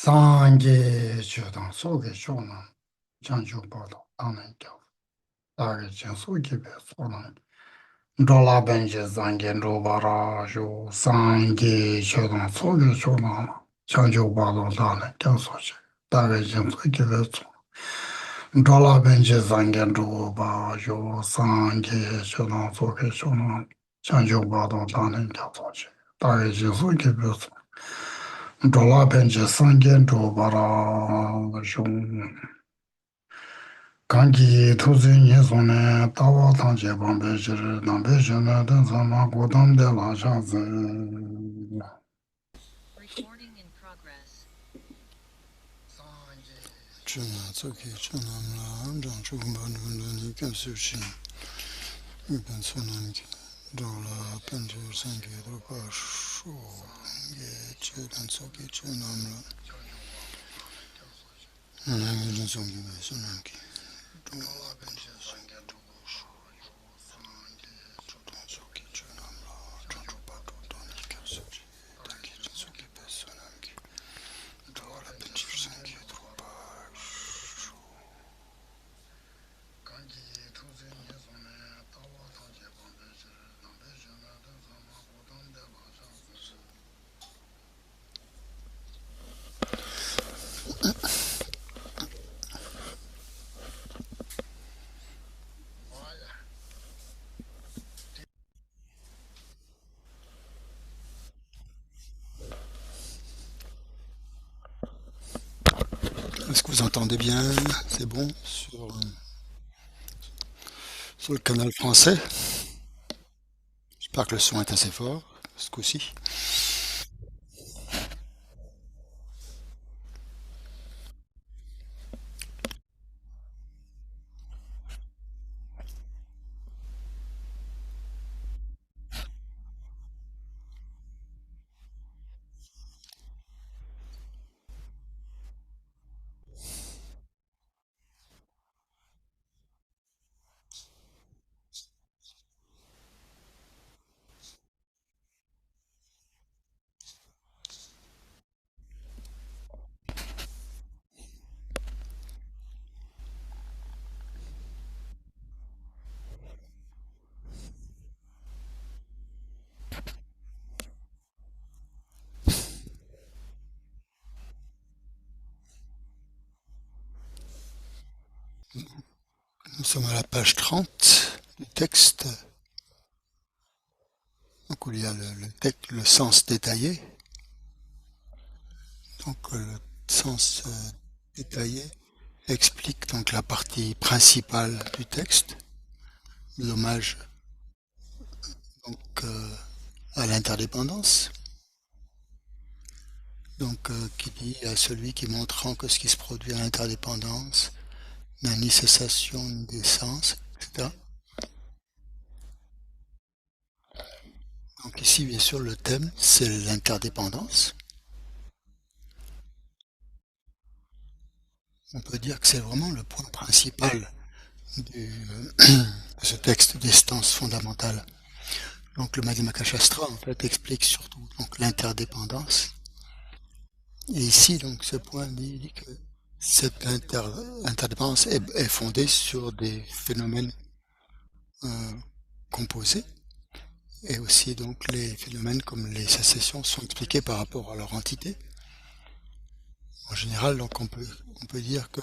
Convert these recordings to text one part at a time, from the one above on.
상계 주당 속에 쇼는 장주보도 당는 겨 다게 진 속에 배소는 돌아벤지 상계 로바라죠 상계 주당 속에 쇼는 장주보도 당는 겨 소지 다게 진 속에 배소 돌아벤지 상계 로바라죠 상계 주당 속에 쇼는 장주보도 당는 겨 소지 다게 진 속에 배소 Dola penche sangyen to bara shung kanki tuzi nye sone tawa tangche bambe shir dambe shene den sama kodam de la shazi chuna tsoki chuna mla jang chukumba nukunda ni kemsu shi yupen sunan ki dola penche sangye to pa shu ye che dan tsoki chuna mla nangye jin songi me sunan ki dola penche sangye to pa shu sangye chudan tsoki chuna mla jang chukpa to ni kemsu shi daki jin tsoki pe sunan ki dola penche sangye to pa shu kanki tuzi nye sone tawa tangche bambe shir dambe shene den sama kodam de la shazi Est-ce que vous entendez bien? C'est bon sur le canal français? J'espère que le son est assez fort ce coup-ci. Nous sommes à la page 30 du texte. Donc où il y a le sens détaillé. Donc le sens détaillé explique donc la partie principale du texte, l'hommage donc à l'interdépendance. Donc qui dit à celui qui montrant que ce qui se produit à l'interdépendance n'a ni cessation ni décence, etc. Donc ici, bien sûr, le thème, c'est l'interdépendance. On peut dire que c'est vraiment le point principal de ce texte d'essence fondamentale. Donc le Madhyamaka Shastra, en fait, explique surtout donc l'interdépendance. Et ici, donc, ce point dit que cette interdépendance est fondée sur des phénomènes euh, composés, et aussi donc les phénomènes comme les sécessions sont expliqués par rapport à leur entité. En général, donc on peut dire que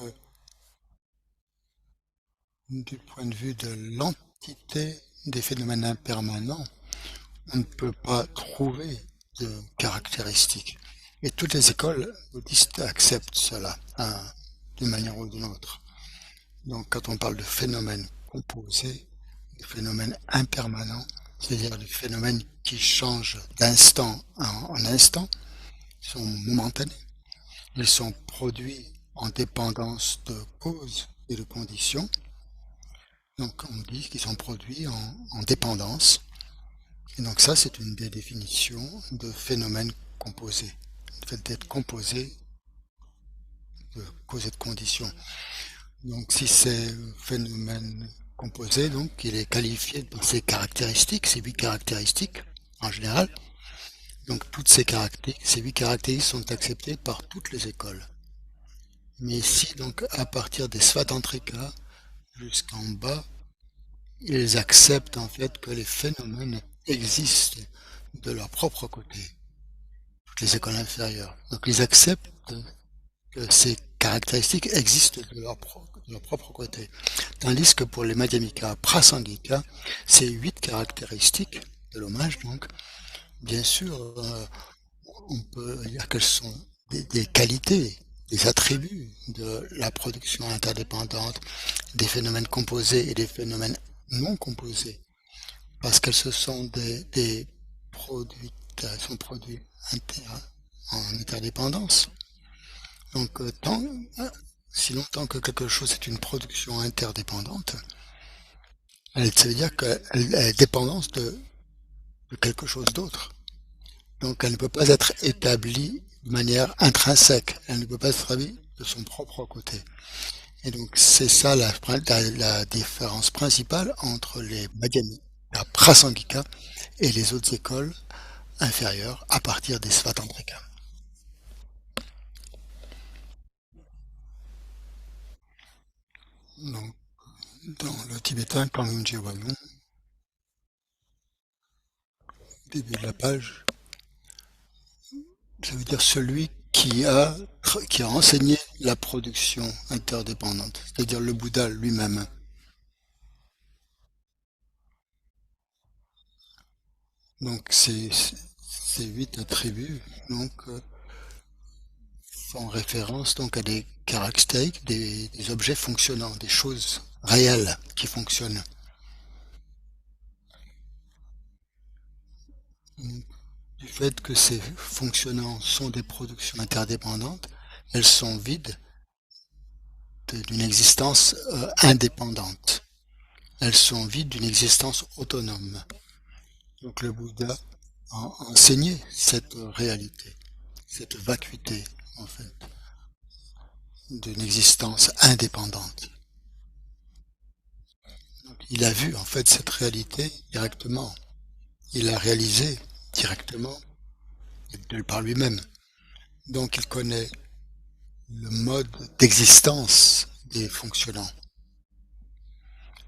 du point de vue de l'entité des phénomènes impermanents, on ne peut pas trouver de caractéristiques. Et toutes les écoles bouddhistes acceptent cela, d'une manière ou d'une autre. Donc quand on parle de phénomènes composés, de phénomènes impermanents, c'est-à-dire des phénomènes qui changent d'instant en instant, sont momentanés, ils sont produits en dépendance de causes et de conditions. Donc on dit qu'ils sont produits en dépendance. Et donc ça, c'est une des définitions de phénomènes composés. Le fait d'être composé de causes et de conditions. Donc si c'est phénomène composé, donc il est qualifié par ses caractéristiques, ses 8 caractéristiques en général. Donc toutes ces 8 caractéristiques sont acceptées par toutes les écoles. Mais ici, donc, à partir des Svatantrika jusqu'en bas, ils acceptent en fait que les phénomènes existent de leur propre côté, toutes les écoles inférieures. Donc ils acceptent que ces caractéristiques existent de leur propre côté. Tandis que pour les Madhyamika Prasangika, ces 8 caractéristiques de l'hommage, donc, bien sûr, on peut dire qu'elles sont des qualités, des attributs de la production interdépendante, des phénomènes composés et des phénomènes non composés, parce qu'elles se sont des produits, sont produits inter, en interdépendance. Donc, si longtemps que quelque chose est une production interdépendante, ça veut dire qu'elle est dépendance de quelque chose d'autre. Donc, elle ne peut pas être établie de manière intrinsèque. Elle ne peut pas être établie de son propre côté. Et donc, c'est ça la différence principale entre les Madhyamika, la Prasangika et les autres écoles inférieures à partir des Svatantrika. Donc, dans le tibétain, Kangyunji Wagnon, début de la page, ça veut dire celui qui a enseigné la production interdépendante, c'est-à-dire le Bouddha lui-même. Donc ces 8 attributs donc font référence donc à des caractéristiques, des objets fonctionnants, des choses réelles qui fonctionnent. Du fait que ces fonctionnants sont des productions interdépendantes, elles sont vides d'une existence indépendante. Elles sont vides d'une existence autonome. Donc le Bouddha a enseigné cette réalité, cette vacuité, en fait, d'une existence indépendante. Donc, il a vu, en fait, cette réalité directement. Il l'a réalisé directement par lui-même. Donc il connaît le mode d'existence des fonctionnants.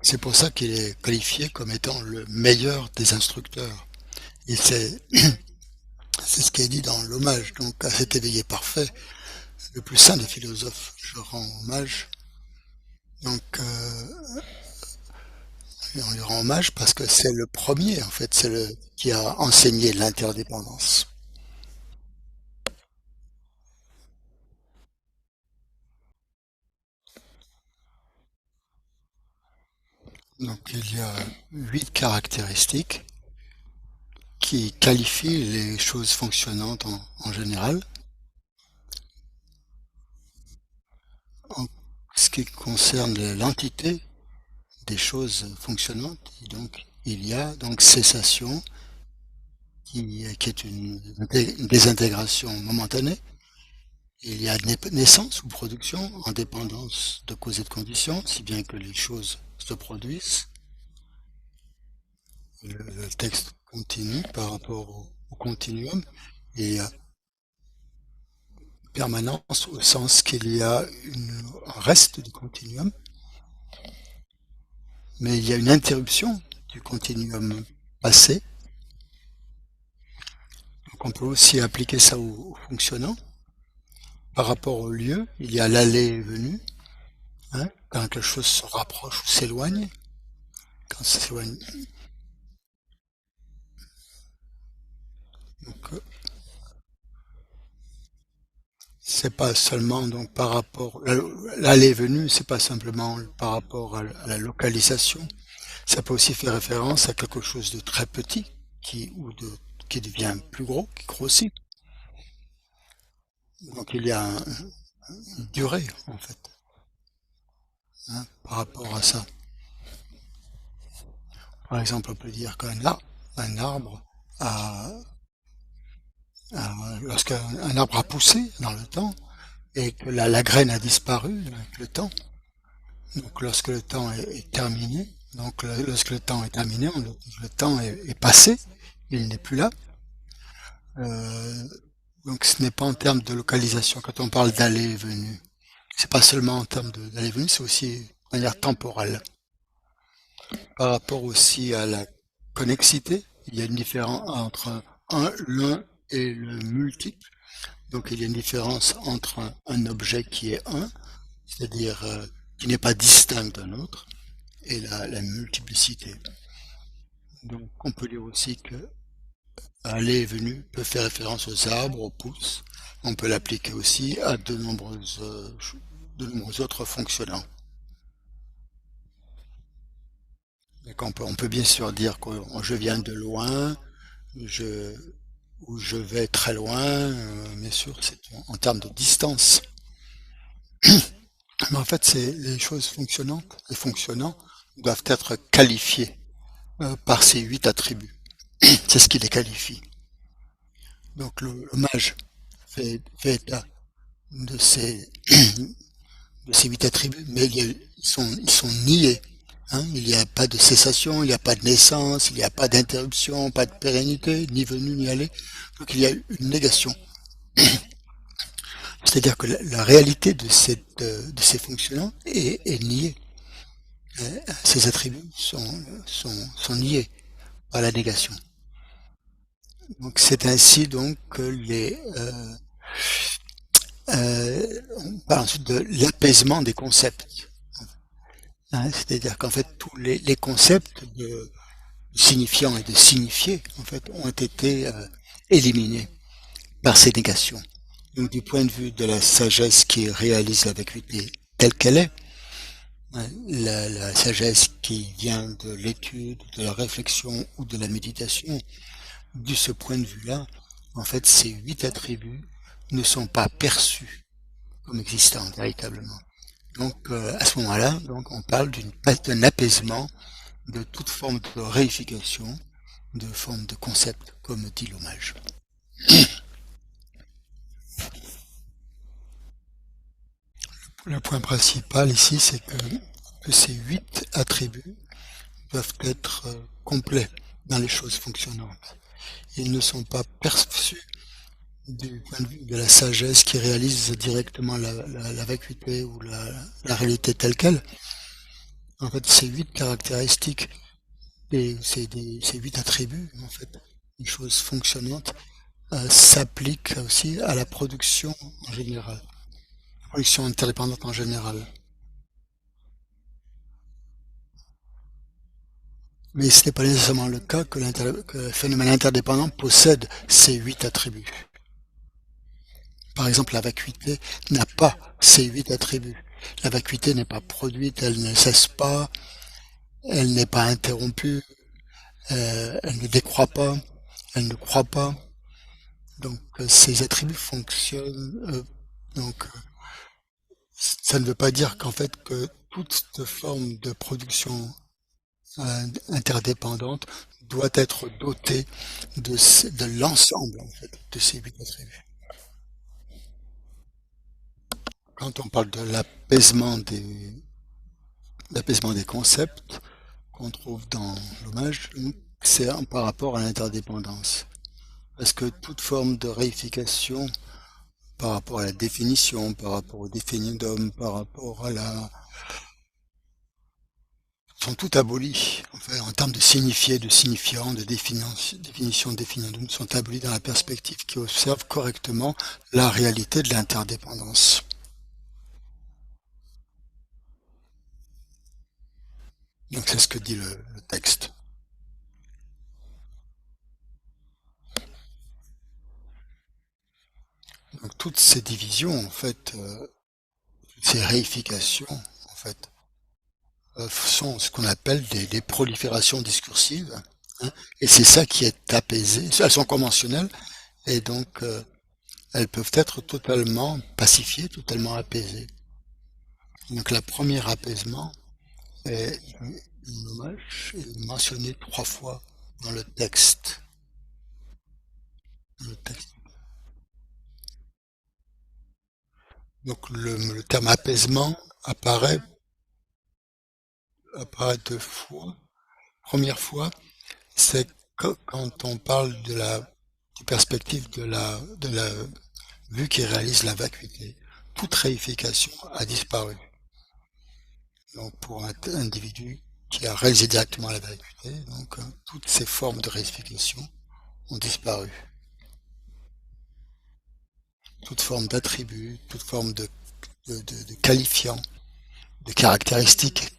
C'est pour ça qu'il est qualifié comme étant le meilleur des instructeurs. Et c'est ce qui est dit dans l'hommage, donc à cet éveillé parfait, le plus saint des philosophes. Je rends hommage. Donc on lui rend hommage parce que c'est le premier, en fait, c'est le qui a enseigné l'interdépendance. Donc il y a 8 caractéristiques qui qualifient les choses fonctionnantes en général. En ce qui concerne l'entité des choses fonctionnantes, donc il y a donc cessation qui est une désintégration momentanée. Il y a naissance ou production en dépendance de cause et de conditions, si bien que les choses se produisent. Le texte continue par rapport au continuum et permanence au sens qu'il y a un reste du continuum, mais il y a une interruption du continuum passé. Donc on peut aussi appliquer ça au fonctionnant. Par rapport au lieu, il y a l'aller et venu, hein, quand quelque chose se rapproche ou s'éloigne. Quand ça s'éloigne, donc c'est pas seulement donc par rapport l'aller et venu, c'est pas simplement par rapport à la localisation. Ça peut aussi faire référence à quelque chose de très petit qui devient plus gros, qui grossit. Donc il y a une durée en fait, hein, par rapport à ça. Par exemple, on peut dire un arbre a, lorsqu'un arbre a poussé dans le temps et que la graine a disparu avec le temps, donc lorsque le temps est terminé, donc lorsque le temps est terminé, le temps est passé, il n'est plus là. Euh, donc ce n'est pas en termes de localisation. Quand on parle d'aller et venue, c'est pas seulement en termes d'aller et venue, c'est aussi de manière temporelle. Par rapport aussi à la connexité, il y a une différence entre l'un et le multiple. Donc il y a une différence entre un objet qui est un, c'est-à-dire qui n'est pas distinct d'un autre, et la multiplicité. Donc on peut dire aussi que aller et venu peut faire référence aux arbres, aux pousses. On peut l'appliquer aussi à de nombreux autres fonctionnants. Donc on peut bien sûr dire que je viens de loin, je, ou je vais très loin, bien sûr, c'est en termes de distance. Mais en fait, c'est les choses fonctionnantes, les fonctionnants doivent être qualifiés par ces 8 attributs. C'est ce qui les qualifie. Donc le mage fait état de ces 8 attributs, mais ils sont niés. Hein. Il n'y a pas de cessation, il n'y a pas de naissance, il n'y a pas d'interruption, pas de pérennité, ni venue ni aller. Donc il y a une négation. C'est-à-dire que la réalité de ces fonctionnants est niée. Ces attributs sont niés par la négation. Donc c'est ainsi donc que on parle ensuite de l'apaisement des concepts. Hein. C'est-à-dire qu'en fait tous les concepts de signifiant et de signifier en fait ont été éliminés par ces négations. Donc du point de vue de la sagesse qui réalise la vacuité telle qu'elle est, hein, la sagesse qui vient de l'étude, de la réflexion ou de la méditation, de ce point de vue-là, en fait, ces 8 attributs ne sont pas perçus comme existants véritablement. Donc, à ce moment-là, donc, on parle d'un apaisement de toute forme de réification, de forme de concept, comme dit l'hommage. Le point principal ici, c'est que ces 8 attributs doivent être complets dans les choses fonctionnantes. Ils ne sont pas perçus du point de vue de la sagesse qui réalise directement la vacuité ou la réalité telle qu'elle. En fait, ces 8 caractéristiques et ces 8 attributs, en fait, une chose fonctionnante, s'appliquent aussi à la production en général, la production interdépendante en général. Mais ce n'est pas nécessairement le cas que le phénomène interdépendant possède ces 8 attributs. Par exemple, la vacuité n'a pas ces 8 attributs. La vacuité n'est pas produite, elle ne cesse pas, elle n'est pas interrompue, elle ne décroît pas, elle ne croît pas. Donc ces attributs fonctionnent. Donc ça ne veut pas dire qu'en fait que toute forme de production interdépendante doit être dotée de l'ensemble en fait de ces 8 attributs. Quand on parle de l'apaisement des concepts qu'on trouve dans l'hommage, c'est par rapport à l'interdépendance. Parce que toute forme de réification par rapport à la définition, par rapport au définitum, par rapport à la sont toutes abolies. Enfin, en termes de signifié, de signifiant, de définition, de définitum, sont abolies dans la perspective qui observe correctement la réalité de l'interdépendance. Donc c'est ce que dit le texte. Donc toutes ces divisions, en fait, ces réifications, en fait, sont ce qu'on appelle des proliférations discursives. Hein, et c'est ça qui est apaisé. Elles sont conventionnelles et donc elles peuvent être totalement pacifiées, totalement apaisées. Donc la première apaisement est mentionné 3 fois dans le texte. Dans le texte. Donc le terme apaisement apparaît 2 fois. Première fois, c'est quand on parle de la du perspective de la vue qui réalise la vacuité. Toute réification a disparu. Donc pour un individu qui a réalisé directement la vacuité, donc toutes ces formes de réification ont disparu. Toute forme d'attribut, toute forme de qualifiant, de caractéristiques,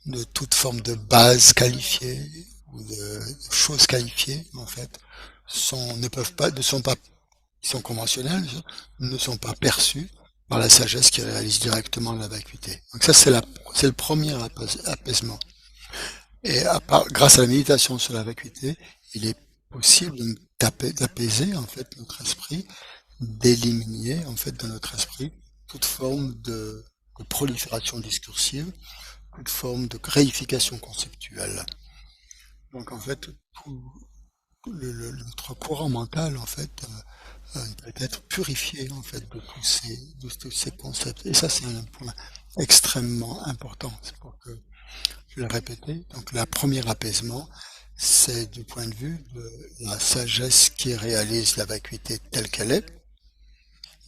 de toute forme de base qualifiée ou de choses qualifiées, en fait, ne peuvent pas, ne sont pas, ils sont conventionnels, ne sont pas perçus par la sagesse qui réalise directement la vacuité. Donc ça, c'est le premier apaisement. Et grâce à la méditation sur la vacuité, il est possible d'apaiser en fait notre esprit, d'éliminer en fait de notre esprit toute forme de prolifération discursive, toute forme de réification conceptuelle. Donc en fait, tout notre courant mental en fait peut être purifié en fait de tous ces concepts. Et ça c'est un point extrêmement important. C'est pour que je l'ai répété. Donc le premier apaisement, c'est du point de vue de la sagesse qui réalise la vacuité telle qu'elle est.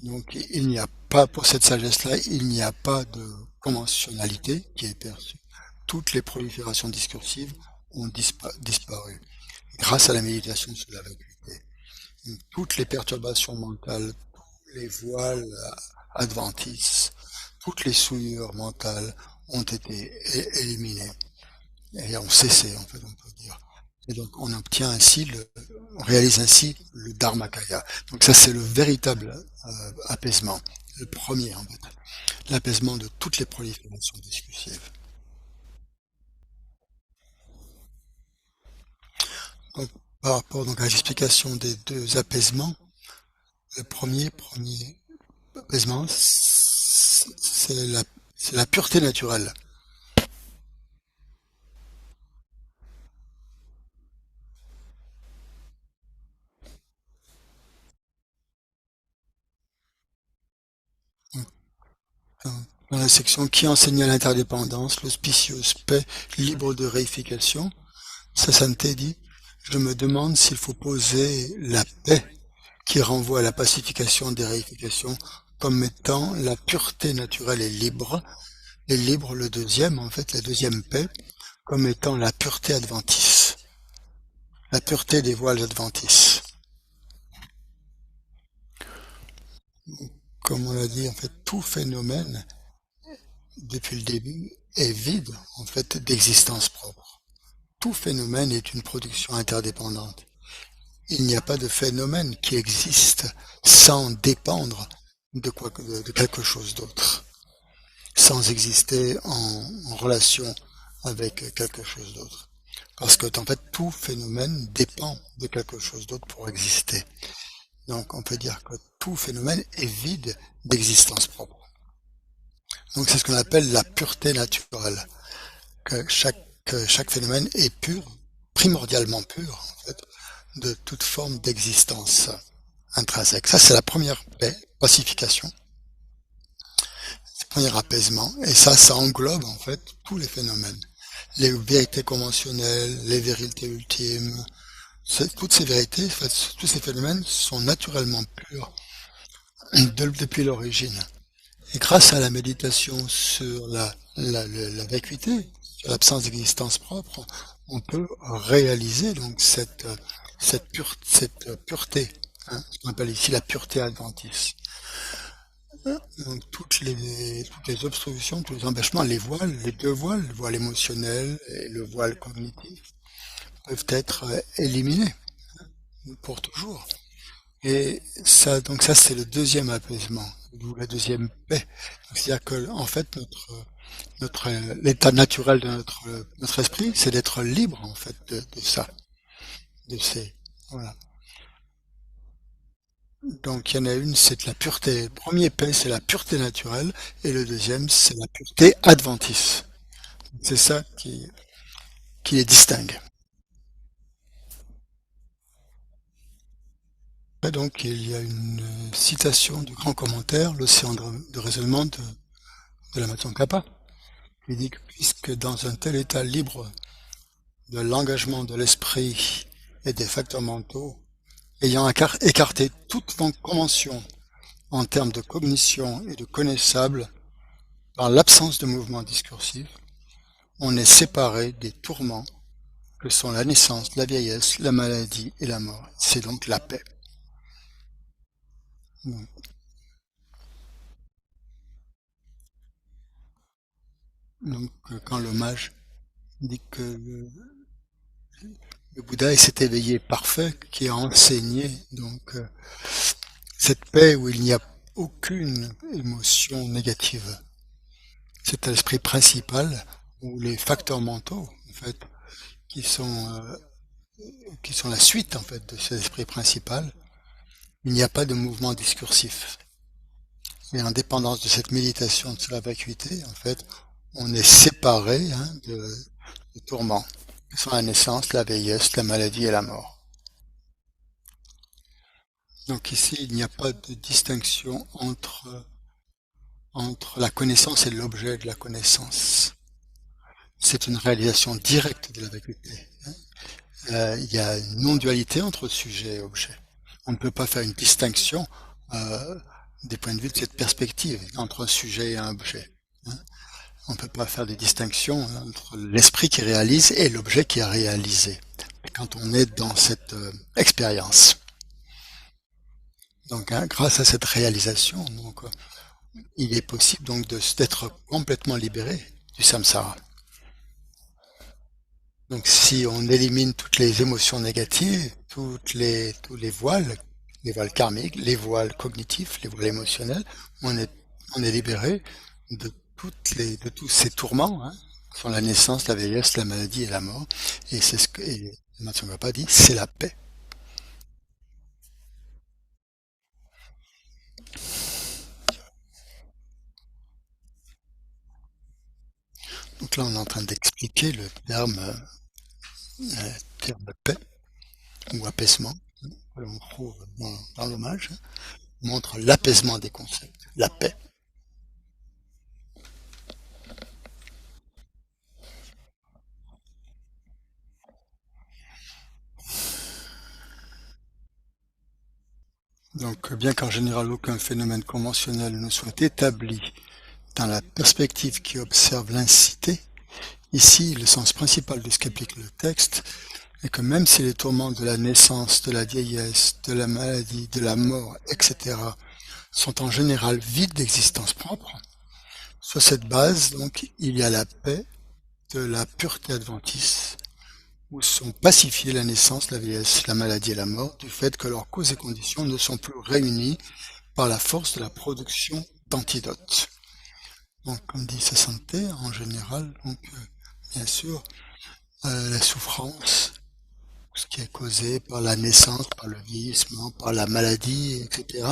Donc il n'y a pas, pour cette sagesse-là, il n'y a pas de conventionnalité qui est perçue. Toutes les proliférations discursives ont disparu grâce à la méditation sur la vacuité. Donc, toutes les perturbations mentales, tous les voiles adventices, toutes les souillures mentales ont été éliminées et ont cessé, en fait, on peut dire. Et donc, on réalise ainsi le Dharmakaya. Donc ça, c'est le véritable apaisement, le premier, en fait, l'apaisement de toutes les proliférations discursives. Donc, par rapport donc à l'explication des deux apaisements, le premier apaisement, c'est la pureté naturelle. Dans la section qui enseigne l'interdépendance, l'auspicieuse paix libre de réification, Sassante dit, je me demande s'il faut poser la paix qui renvoie à la pacification des réifications comme étant la pureté naturelle et libre le deuxième, en fait, la deuxième paix, comme étant la pureté adventice, la pureté des voiles adventices. Comme on l'a dit, en fait, tout phénomène, depuis le début, est vide, en fait, d'existence propre. Tout phénomène est une production interdépendante. Il n'y a pas de phénomène qui existe sans dépendre de quelque chose d'autre, sans exister en relation avec quelque chose d'autre. Parce que, en fait, tout phénomène dépend de quelque chose d'autre pour exister. Donc, on peut dire que tout phénomène est vide d'existence propre. Donc, c'est ce qu'on appelle la pureté naturelle. Que chaque phénomène est pur, primordialement pur, en fait, de toute forme d'existence intrinsèque. Ça, c'est la première paix, pacification, c'est le premier apaisement. Et ça englobe, en fait, tous les phénomènes. Les vérités conventionnelles, les vérités ultimes, toutes ces vérités, en fait, tous ces phénomènes sont naturellement purs depuis l'origine. Et grâce à la méditation sur la vacuité, sur l'absence d'existence propre, on peut réaliser donc cette pureté, hein, ce qu'on appelle ici la pureté adventiste. Donc toutes les obstructions, tous les empêchements, les voiles, les deux voiles, le voile émotionnel et le voile cognitif, peuvent être éliminés pour toujours. Et ça, donc ça, c'est le deuxième apaisement, ou la deuxième paix. C'est-à-dire que, en fait, l'état naturel de notre esprit, c'est d'être libre, en fait, de ça, de ces, voilà. Donc, il y en a une, c'est la pureté. Le premier paix, c'est la pureté naturelle, et le deuxième, c'est la pureté adventice. C'est ça qui les distingue. Et donc, il y a une citation du grand commentaire, l'océan de raisonnement de la Kappa. Il dit que puisque dans un tel état libre de l'engagement de l'esprit et des facteurs mentaux, ayant écarté toute convention en termes de cognition et de connaissable, par l'absence de mouvement discursif, on est séparé des tourments que sont la naissance, la vieillesse, la maladie et la mort. C'est donc la paix. Donc, quand le mage dit que le Bouddha est cet éveillé parfait qui a enseigné donc cette paix où il n'y a aucune émotion négative. C'est l'esprit principal ou les facteurs mentaux en fait qui sont la suite en fait de cet esprit principal. Il n'y a pas de mouvement discursif. Et en dépendance de cette méditation sur la vacuité, en fait, on est séparé de tourments, qui sont la naissance, la vieillesse, la maladie et la mort. Donc ici, il n'y a pas de distinction entre la connaissance et l'objet de la connaissance. C'est une réalisation directe de la vacuité. Il y a une non-dualité entre sujet et objet. On ne peut pas faire une distinction des points de vue de cette perspective entre un sujet et un objet. On ne peut pas faire des distinctions entre l'esprit qui réalise et l'objet qui a réalisé. Quand on est dans cette expérience. Donc, grâce à cette réalisation, donc, il est possible donc d'être complètement libéré du samsara. Donc, si on élimine toutes les émotions négatives, tous les voiles karmiques, les voiles cognitifs, les voiles émotionnels, on est, on est libéré de tous ces tourments, qui sont la naissance, la vieillesse, la maladie et la mort. Et c'est ce que Matsongkhapa dit, c'est la paix. Donc là, on est en train d'expliquer terme paix ou apaisement, que l'on trouve dans l'hommage, montre l'apaisement des concepts, la paix. Donc, bien qu'en général aucun phénomène conventionnel ne soit établi dans la perspective qui observe l'incité, ici, le sens principal de ce qu'applique le texte est que même si les tourments de la naissance, de la vieillesse, de la maladie, de la mort, etc., sont en général vides d'existence propre, sur cette base, donc, il y a la paix de la pureté adventiste, où sont pacifiées la naissance, la vieillesse, la maladie et la mort, du fait que leurs causes et conditions ne sont plus réunies par la force de la production d'antidotes. Donc, comme dit Sasanté, en général, donc, bien sûr, la souffrance, ce qui est causé par la naissance, par le vieillissement, par la maladie, etc.,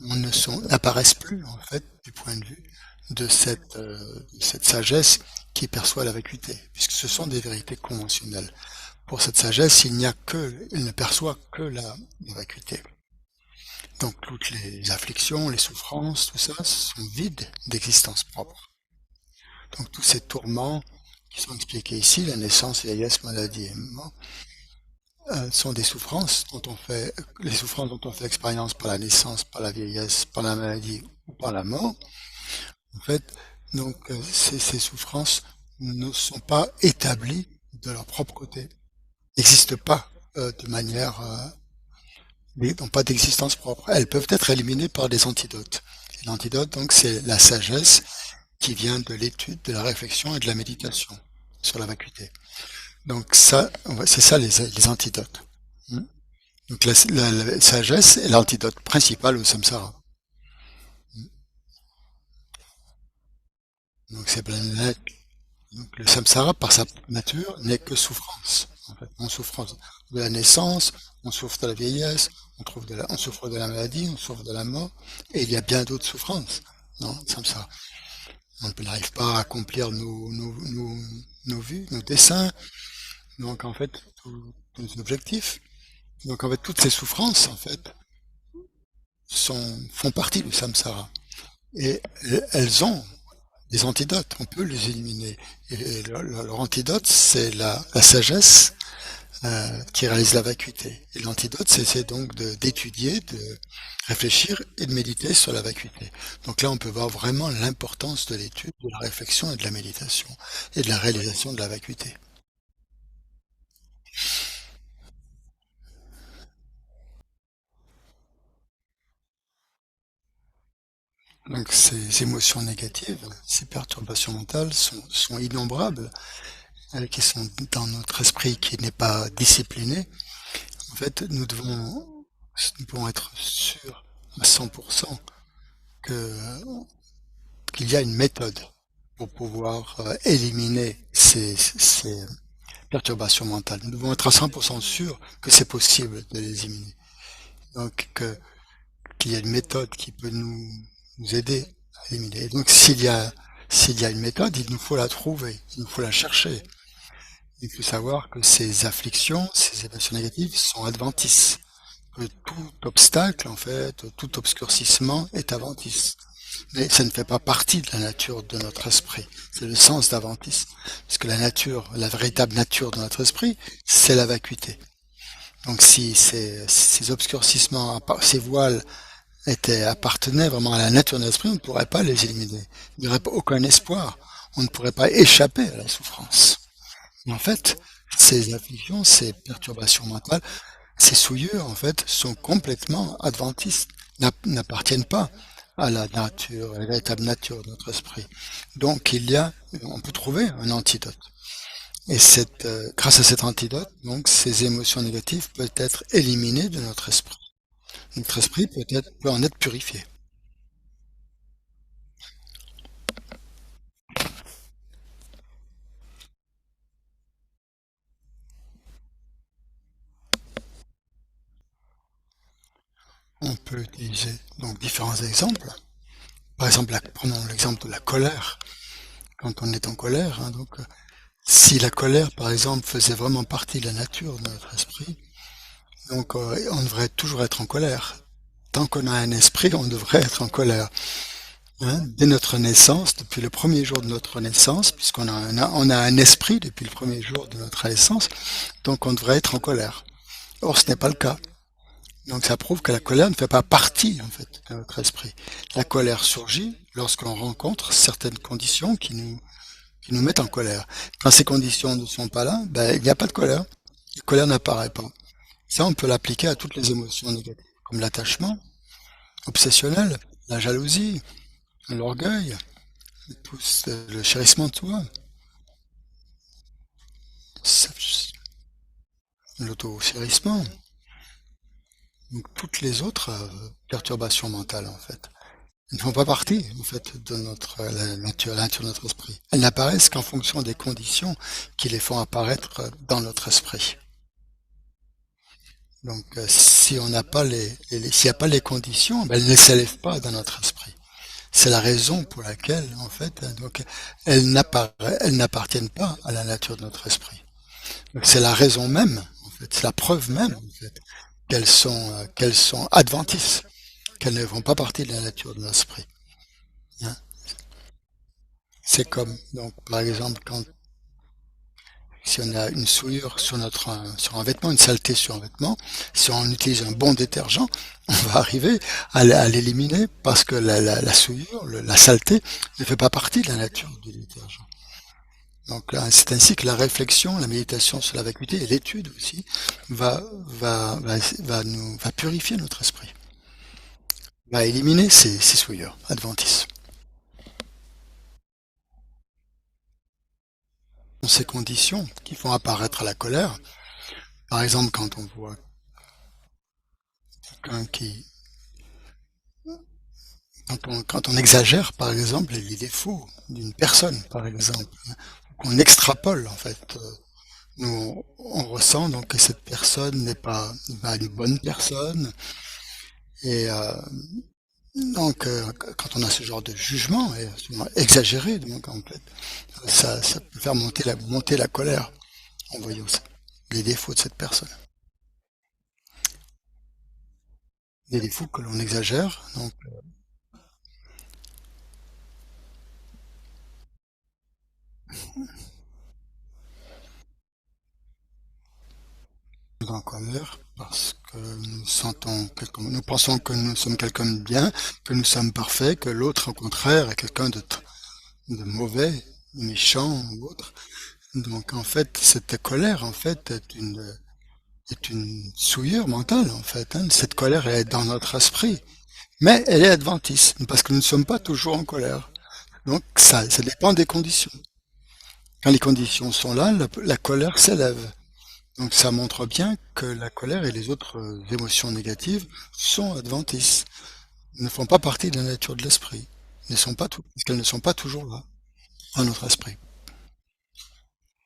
n'apparaissent plus, en fait, du point de vue de cette sagesse qui perçoit la vacuité, puisque ce sont des vérités conventionnelles. Pour cette sagesse, il ne perçoit que la vacuité. Donc toutes les afflictions, les souffrances, tout ça, sont vides d'existence propre. Donc tous ces tourments qui sont expliqués ici, la naissance, vieillesse, maladie et mort, sont des souffrances les souffrances dont on fait expérience par la naissance, par la vieillesse, par la maladie ou par la mort. En fait, donc ces souffrances ne sont pas établies de leur propre côté, n'existent pas de manière, n'ont pas d'existence propre. Elles peuvent être éliminées par des antidotes. Et l'antidote, donc, c'est la sagesse qui vient de l'étude, de la réflexion et de la méditation sur la vacuité. Donc ça, c'est ça les antidotes. Donc la sagesse est l'antidote principal au samsara. Donc c'est donc le samsara, par sa nature, n'est que souffrance. En fait, on souffre de la naissance, on souffre de la vieillesse, on souffre de la maladie, on souffre de la mort, et il y a bien d'autres souffrances. Non, samsara. On n'arrive pas à accomplir nos vues, nos desseins. Donc en fait, tous nos objectifs. Donc en fait, toutes ces souffrances, en fait, font partie du samsara. Et elles ont des antidotes, on peut les éliminer. Et leur antidote, c'est la sagesse qui réalise la vacuité. Et l'antidote, c'est donc d'étudier, de réfléchir et de méditer sur la vacuité. Donc là, on peut voir vraiment l'importance de l'étude, de la réflexion et de la méditation et de la réalisation de la vacuité. Donc ces émotions négatives, ces perturbations mentales sont innombrables, qui sont dans notre esprit qui n'est pas discipliné. En fait, nous devons être sûrs à 100% que, qu'il y a une méthode pour pouvoir éliminer ces perturbations mentales. Nous devons être à 100% sûrs que c'est possible de les éliminer. Donc, qu'il y a une méthode qui peut nous aider à éliminer. Et donc, s'il y a une méthode, il nous faut la trouver, il nous faut la chercher. Il faut savoir que ces afflictions, ces émotions négatives sont adventices. Que tout obstacle, en fait, tout obscurcissement est adventice. Mais ça ne fait pas partie de la nature de notre esprit. C'est le sens d'Aventis. Parce que la nature, la véritable nature de notre esprit, c'est la vacuité. Donc si ces obscurcissements, ces voiles appartenaient vraiment à la nature de l'esprit, on ne pourrait pas les éliminer. Il n'y aurait pas aucun espoir. On ne pourrait pas échapper à la souffrance. Et en fait, ces afflictions, ces perturbations mentales, ces souillures, en fait, sont complètement adventistes, n'appartiennent pas à la nature, à la véritable nature de notre esprit. Donc, on peut trouver un antidote. Et grâce à cet antidote, donc, ces émotions négatives peuvent être éliminées de notre esprit. Notre esprit peut en être purifié. On peut utiliser donc différents exemples. Par exemple, prenons l'exemple de la colère. Quand on est en colère, hein, donc si la colère, par exemple, faisait vraiment partie de la nature de notre esprit, donc on devrait toujours être en colère. Tant qu'on a un esprit, on devrait être en colère. Hein. Dès notre naissance, depuis le premier jour de notre naissance, on a un esprit depuis le premier jour de notre naissance, donc on devrait être en colère. Or, ce n'est pas le cas. Donc ça prouve que la colère ne fait pas partie en fait de notre esprit. La colère surgit lorsqu'on rencontre certaines conditions qui nous mettent en colère. Quand ces conditions ne sont pas là, ben, il n'y a pas de colère. La colère n'apparaît pas. Ça, on peut l'appliquer à toutes les émotions négatives, comme l'attachement obsessionnel, la jalousie, l'orgueil, le chérissement de soi, l'auto-chérissement, donc toutes les autres perturbations mentales en fait. Elles ne font pas partie en fait de la nature de notre esprit. Elles n'apparaissent qu'en fonction des conditions qui les font apparaître dans notre esprit. Donc, si on n'a pas s'il n'y a pas les conditions, ben, elles ne s'élèvent pas dans notre esprit. C'est la raison pour laquelle, en fait, donc, elles n'appartiennent pas à la nature de notre esprit. Donc, c'est la raison même, en fait, c'est la preuve même, en fait, qu'elles sont adventices, qu'elles ne font pas partie de la nature de notre esprit. Hein. C'est comme, donc, par exemple, si on a une souillure sur un vêtement, une saleté sur un vêtement, si on utilise un bon détergent, on va arriver à l'éliminer parce que la souillure, la saleté ne fait pas partie de la nature du détergent. Donc là, c'est ainsi que la réflexion, la méditation sur la vacuité et l'étude aussi va purifier notre esprit, va éliminer ces souillures adventices. Ces conditions qui font apparaître la colère, par exemple quand on voit quelqu'un quand on exagère, par exemple, les défauts d'une personne, par exemple, hein, qu'on extrapole, en fait, on ressent donc que cette personne n'est pas une bonne personne, et donc quand on a ce genre de jugement, et souvent exagéré, donc en fait, ça peut faire monter la colère en voyant les défauts de cette personne, les défauts que l'on exagère, donc en colère parce que nous pensons que nous sommes quelqu'un de bien, que nous sommes parfaits, que l'autre, au contraire, est quelqu'un de mauvais, de méchant ou autre. Donc, en fait, cette colère, en fait, est une souillure mentale, en fait, hein. Cette colère, elle est dans notre esprit. Mais elle est adventiste, parce que nous ne sommes pas toujours en colère. Donc, ça dépend des conditions. Quand les conditions sont là, la colère s'élève. Donc ça montre bien que la colère et les autres émotions négatives sont adventices, ne font pas partie de la nature de l'esprit, ne sont pas tout, parce qu'elles ne sont pas toujours là, dans notre esprit.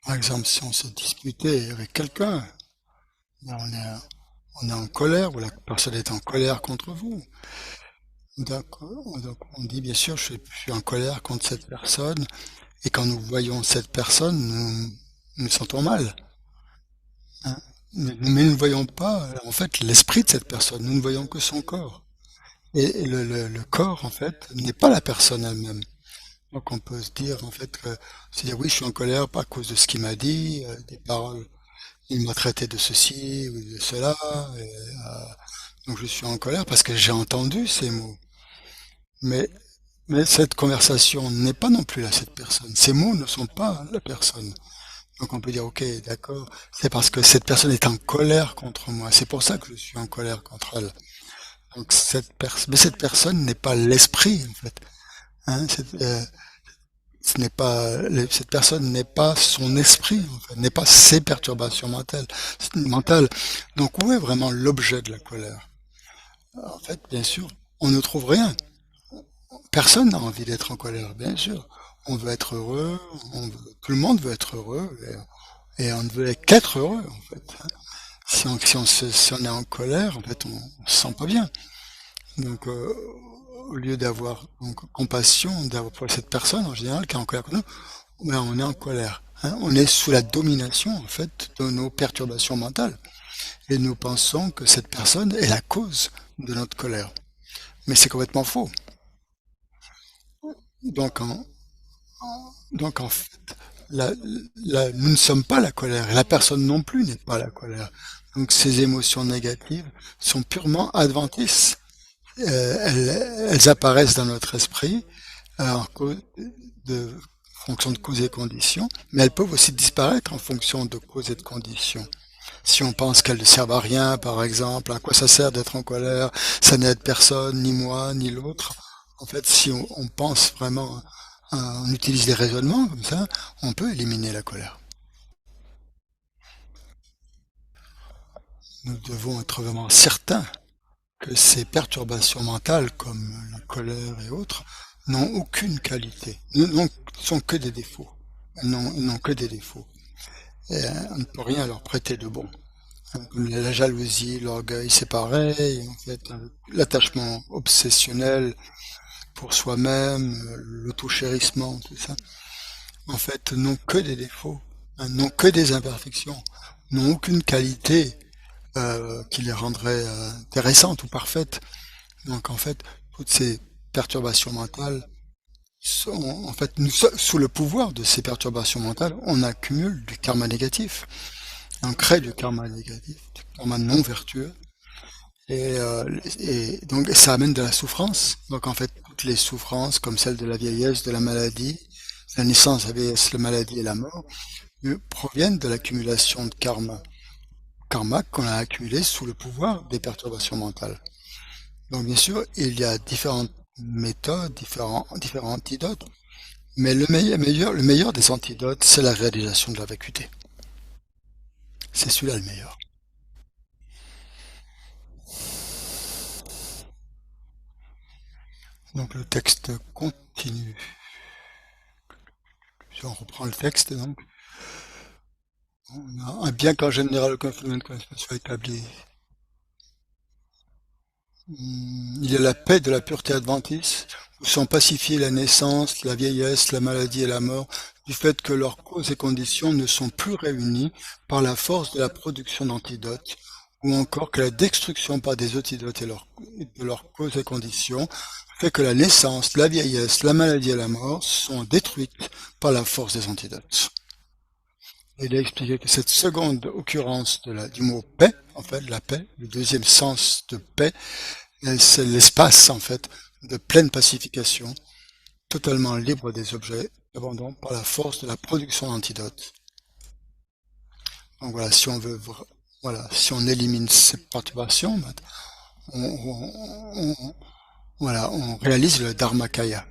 Par exemple, si on s'est disputé avec quelqu'un, on est, on est en colère, ou la personne est en colère contre vous, donc on dit bien sûr je suis en colère contre cette personne, et quand nous voyons cette personne, nous sentons mal, hein. Mais nous ne voyons pas en fait l'esprit de cette personne, nous ne voyons que son corps. Et le corps, en fait, n'est pas la personne elle-même. Donc on peut se dire, en fait, se dire oui, je suis en colère pas à cause de ce qu'il m'a dit, des paroles, il m'a traité de ceci ou de cela, et, donc je suis en colère parce que j'ai entendu ces mots. Mais, mais cette conversation n'est pas non plus là, cette personne. Ces mots ne sont pas la personne. Donc on peut dire, ok, d'accord, c'est parce que cette personne est en colère contre moi. C'est pour ça que je suis en colère contre elle. Donc mais cette personne n'est pas l'esprit, en fait. Hein, cette personne n'est pas son esprit, en fait, n'est pas ses perturbations mentales. Donc où est vraiment l'objet de la colère? En fait, bien sûr, on ne trouve rien. Personne n'a envie d'être en colère, bien sûr. On veut être heureux, tout le monde veut être heureux, et on ne veut qu'être heureux, en fait, hein. Si on est en colère, en fait, on se sent pas bien. Donc, au lieu d'avoir donc, compassion d'avoir pour cette personne en général qui est en colère contre nous, ben, on est en colère, hein. On est sous la domination en fait de nos perturbations mentales et nous pensons que cette personne est la cause de notre colère. Mais c'est complètement faux. Donc en fait, nous ne sommes pas la colère et la personne non plus n'est pas la colère. Donc ces émotions négatives sont purement adventices. Elles apparaissent dans notre esprit en de fonction de cause et conditions, mais elles peuvent aussi disparaître en fonction de cause et de conditions. Si on pense qu'elles ne servent à rien, par exemple, à quoi ça sert d'être en colère, ça n'aide personne, ni moi, ni l'autre. En fait, si on pense vraiment, on utilise des raisonnements comme ça, on peut éliminer la colère. Nous devons être vraiment certains que ces perturbations mentales, comme la colère et autres, n'ont aucune qualité, ne sont que des défauts. Elles n'ont que des défauts. Et on ne peut rien leur prêter de bon. Comme la jalousie, l'orgueil, c'est pareil. En fait, l'attachement obsessionnel pour soi-même, l'auto-chérissement, tout ça, en fait, n'ont que des défauts, hein, n'ont que des imperfections, n'ont aucune qualité qui les rendrait intéressantes ou parfaites. Donc en fait, toutes ces perturbations mentales sont, en fait, sous le pouvoir de ces perturbations mentales, on accumule du karma négatif. On crée du karma négatif, du karma non vertueux. Et donc ça amène de la souffrance. Donc en fait, toutes les souffrances, comme celle de la vieillesse, de la maladie, la naissance, la vieillesse, la maladie et la mort, proviennent de l'accumulation de karma. Karma qu'on a accumulé sous le pouvoir des perturbations mentales. Donc bien sûr, il y a différentes méthodes, différents antidotes, mais le meilleur des antidotes, c'est la réalisation de la vacuité. C'est celui-là le meilleur. Donc le texte continue. Si on reprend le texte, donc, bien qu'en général aucun phénomène de connaissance soit établi, il y a la paix de la pureté adventiste, où sont pacifiées la naissance, la vieillesse, la maladie et la mort, du fait que leurs causes et conditions ne sont plus réunies par la force de la production d'antidotes, ou encore que la destruction par des antidotes de leurs causes et conditions fait que la naissance, la vieillesse, la maladie et la mort sont détruites par la force des antidotes. Il a expliqué que cette seconde occurrence du mot paix en fait, la paix, le deuxième sens de paix, c'est l'espace, en fait, de pleine pacification, totalement libre des objets d'abandon par la force de la production d'antidotes. Donc voilà, si on veut, voilà, si on élimine ces perturbations, on, voilà, on réalise le Dharmakaya.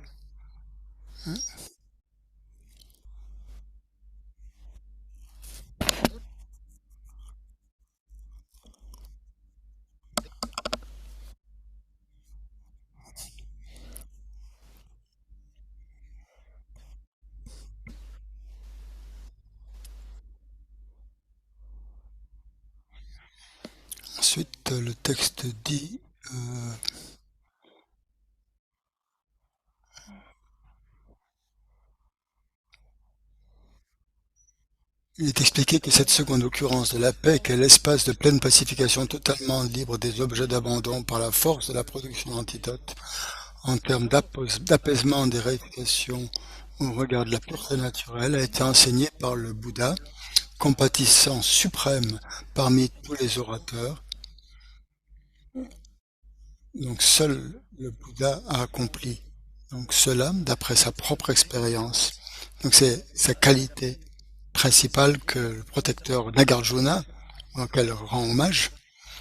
Ensuite, le texte dit, euh, il est expliqué que cette seconde occurrence de la paix, qu'est l'espace de pleine pacification totalement libre des objets d'abandon par la force de la production d'antidotes, en termes d'apaisement des réalisations au regard de la pureté naturelle, a été enseignée par le Bouddha, compatissant suprême parmi tous les orateurs. Donc seul le Bouddha a accompli donc cela d'après sa propre expérience. Donc c'est sa qualité principale que le protecteur Nagarjuna, auquel rend hommage,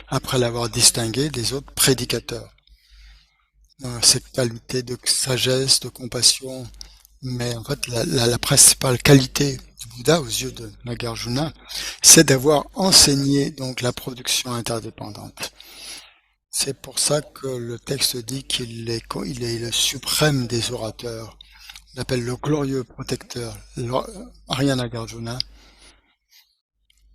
après l'avoir distingué des autres prédicateurs. Cette qualité de sagesse, de compassion, mais en fait la principale qualité du Bouddha aux yeux de Nagarjuna, c'est d'avoir enseigné donc la production interdépendante. C'est pour ça que le texte dit il est le suprême des orateurs. Il appelle le glorieux protecteur, Arya Nagarjuna.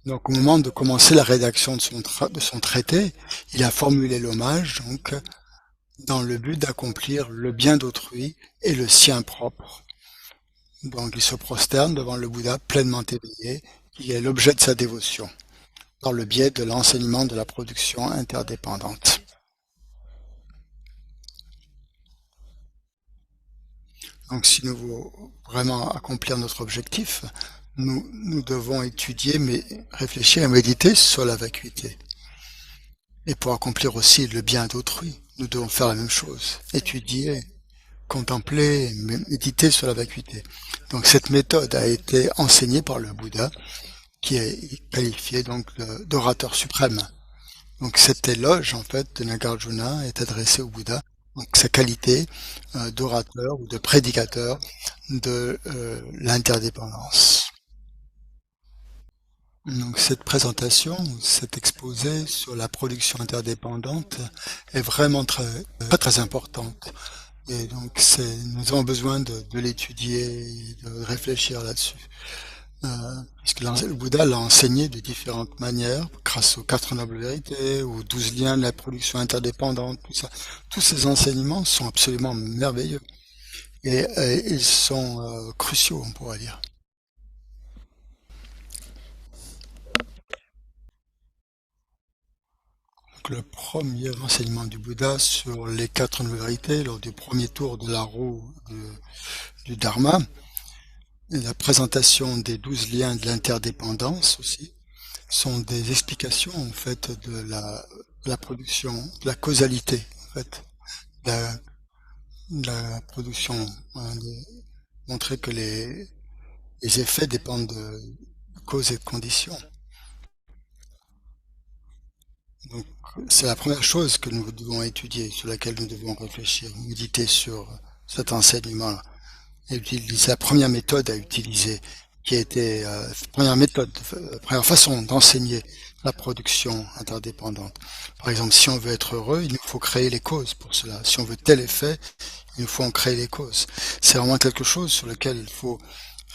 Donc au moment de commencer la rédaction de son traité, il a formulé l'hommage donc dans le but d'accomplir le bien d'autrui et le sien propre. Donc il se prosterne devant le Bouddha pleinement éveillé, qui est l'objet de sa dévotion, par le biais de l'enseignement de la production interdépendante. Donc si nous voulons vraiment accomplir notre objectif, nous devons étudier, mais réfléchir et méditer sur la vacuité. Et pour accomplir aussi le bien d'autrui, nous devons faire la même chose, étudier, contempler, méditer sur la vacuité. Donc cette méthode a été enseignée par le Bouddha, qui est qualifié donc d'orateur suprême. Donc cet éloge en fait de Nagarjuna est adressé au Bouddha, donc sa qualité d'orateur ou de prédicateur de l'interdépendance. Donc cette présentation, cet exposé sur la production interdépendante est vraiment très importante. Et donc nous avons besoin de l'étudier, de réfléchir là-dessus. Puisque le Bouddha l'a enseigné de différentes manières, grâce aux quatre nobles vérités, aux 12 liens de la production interdépendante, tout ça. Tous ces enseignements sont absolument merveilleux. Et ils sont cruciaux, on pourrait dire. Donc, le premier enseignement du Bouddha sur les quatre nobles vérités, lors du premier tour de la roue du Dharma, et la présentation des 12 liens de l'interdépendance aussi, sont des explications en fait de la production, de la causalité en fait, la, la production, hein, montrer que les effets dépendent de causes et de conditions. Donc c'est la première chose que nous devons étudier, sur laquelle nous devons réfléchir, méditer sur cet enseignement-là. Et utiliser la première méthode à utiliser, qui a été première méthode, première façon d'enseigner la production interdépendante. Par exemple, si on veut être heureux, il nous faut créer les causes pour cela. Si on veut tel effet, il nous faut en créer les causes. C'est vraiment quelque chose sur lequel il faut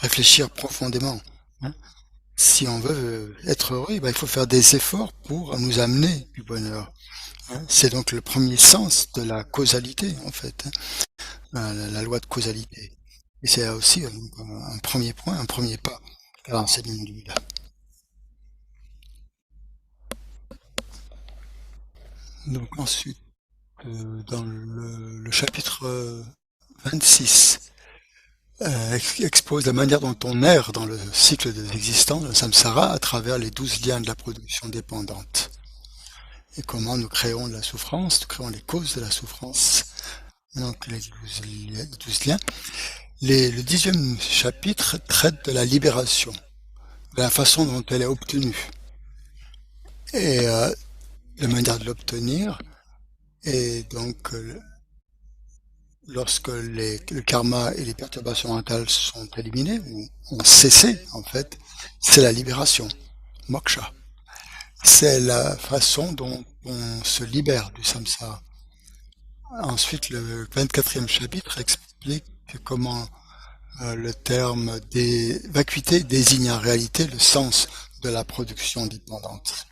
réfléchir profondément. Hein. Si on veut être heureux, ben, il faut faire des efforts pour nous amener du bonheur. Hein. C'est donc le premier sens de la causalité, en fait, hein. La loi de causalité. Et c'est aussi un premier point, un premier pas vers l'enseignement du Bouddha. Donc ensuite, dans le chapitre 26, expose la manière dont on erre dans le cycle de l'existence, le samsara, à travers les 12 liens de la production dépendante. et comment nous créons de la souffrance, nous créons les causes de la souffrance. Donc les 12 liens. Le 10e chapitre traite de la libération, de la façon dont elle est obtenue et la manière de l'obtenir. Et donc lorsque le karma et les perturbations mentales sont éliminées ou ont cessé en fait, c'est la libération, moksha. C'est la façon dont on se libère du samsara. Ensuite, le 24e chapitre explique comment le terme des vacuité désigne en réalité le sens de la production dépendante.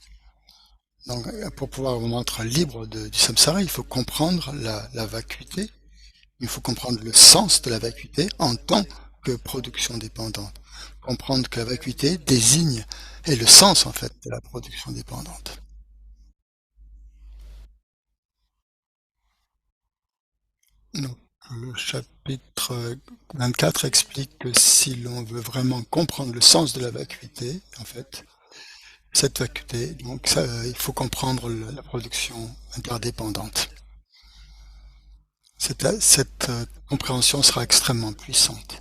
Donc, pour pouvoir vraiment être libre du samsara, il faut comprendre la vacuité, il faut comprendre le sens de la vacuité en tant que production dépendante. Comprendre que la vacuité désigne est le sens en fait de la production dépendante. Donc, le chapitre 24 explique que si l'on veut vraiment comprendre le sens de la vacuité, en fait, cette vacuité, donc ça, il faut comprendre la production interdépendante. Cette compréhension sera extrêmement puissante.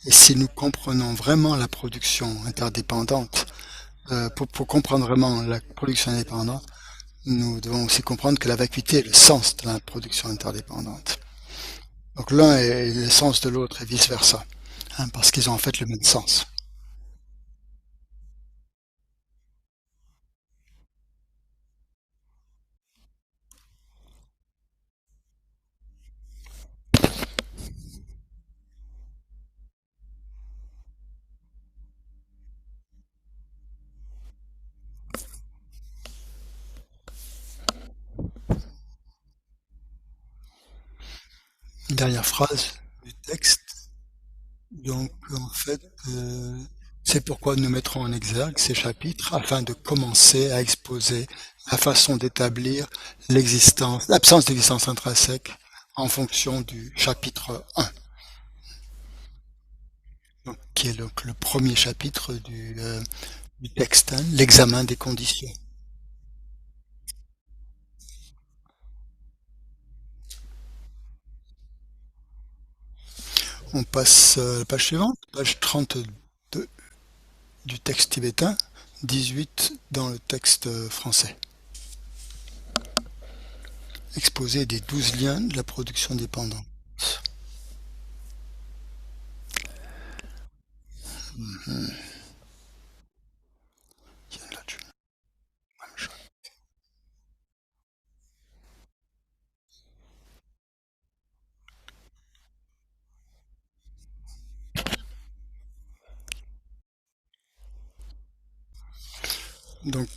Et si nous comprenons vraiment la production interdépendante, pour comprendre vraiment la production indépendante, nous devons aussi comprendre que la vacuité est le sens de la production interdépendante. Donc l'un est l'essence de l'autre et vice-versa, hein, parce qu'ils ont en fait le même sens. Une dernière phrase du texte. Donc en fait, c'est pourquoi nous mettrons en exergue ces chapitres afin de commencer à exposer la façon d'établir l'absence d'existence intrinsèque en fonction du chapitre 1, donc, qui est donc le premier chapitre du texte, hein, l'examen des conditions. On passe à la page suivante, page 32 du texte tibétain, 18 dans le texte français. Exposé des 12 liens de la production dépendante. Donc,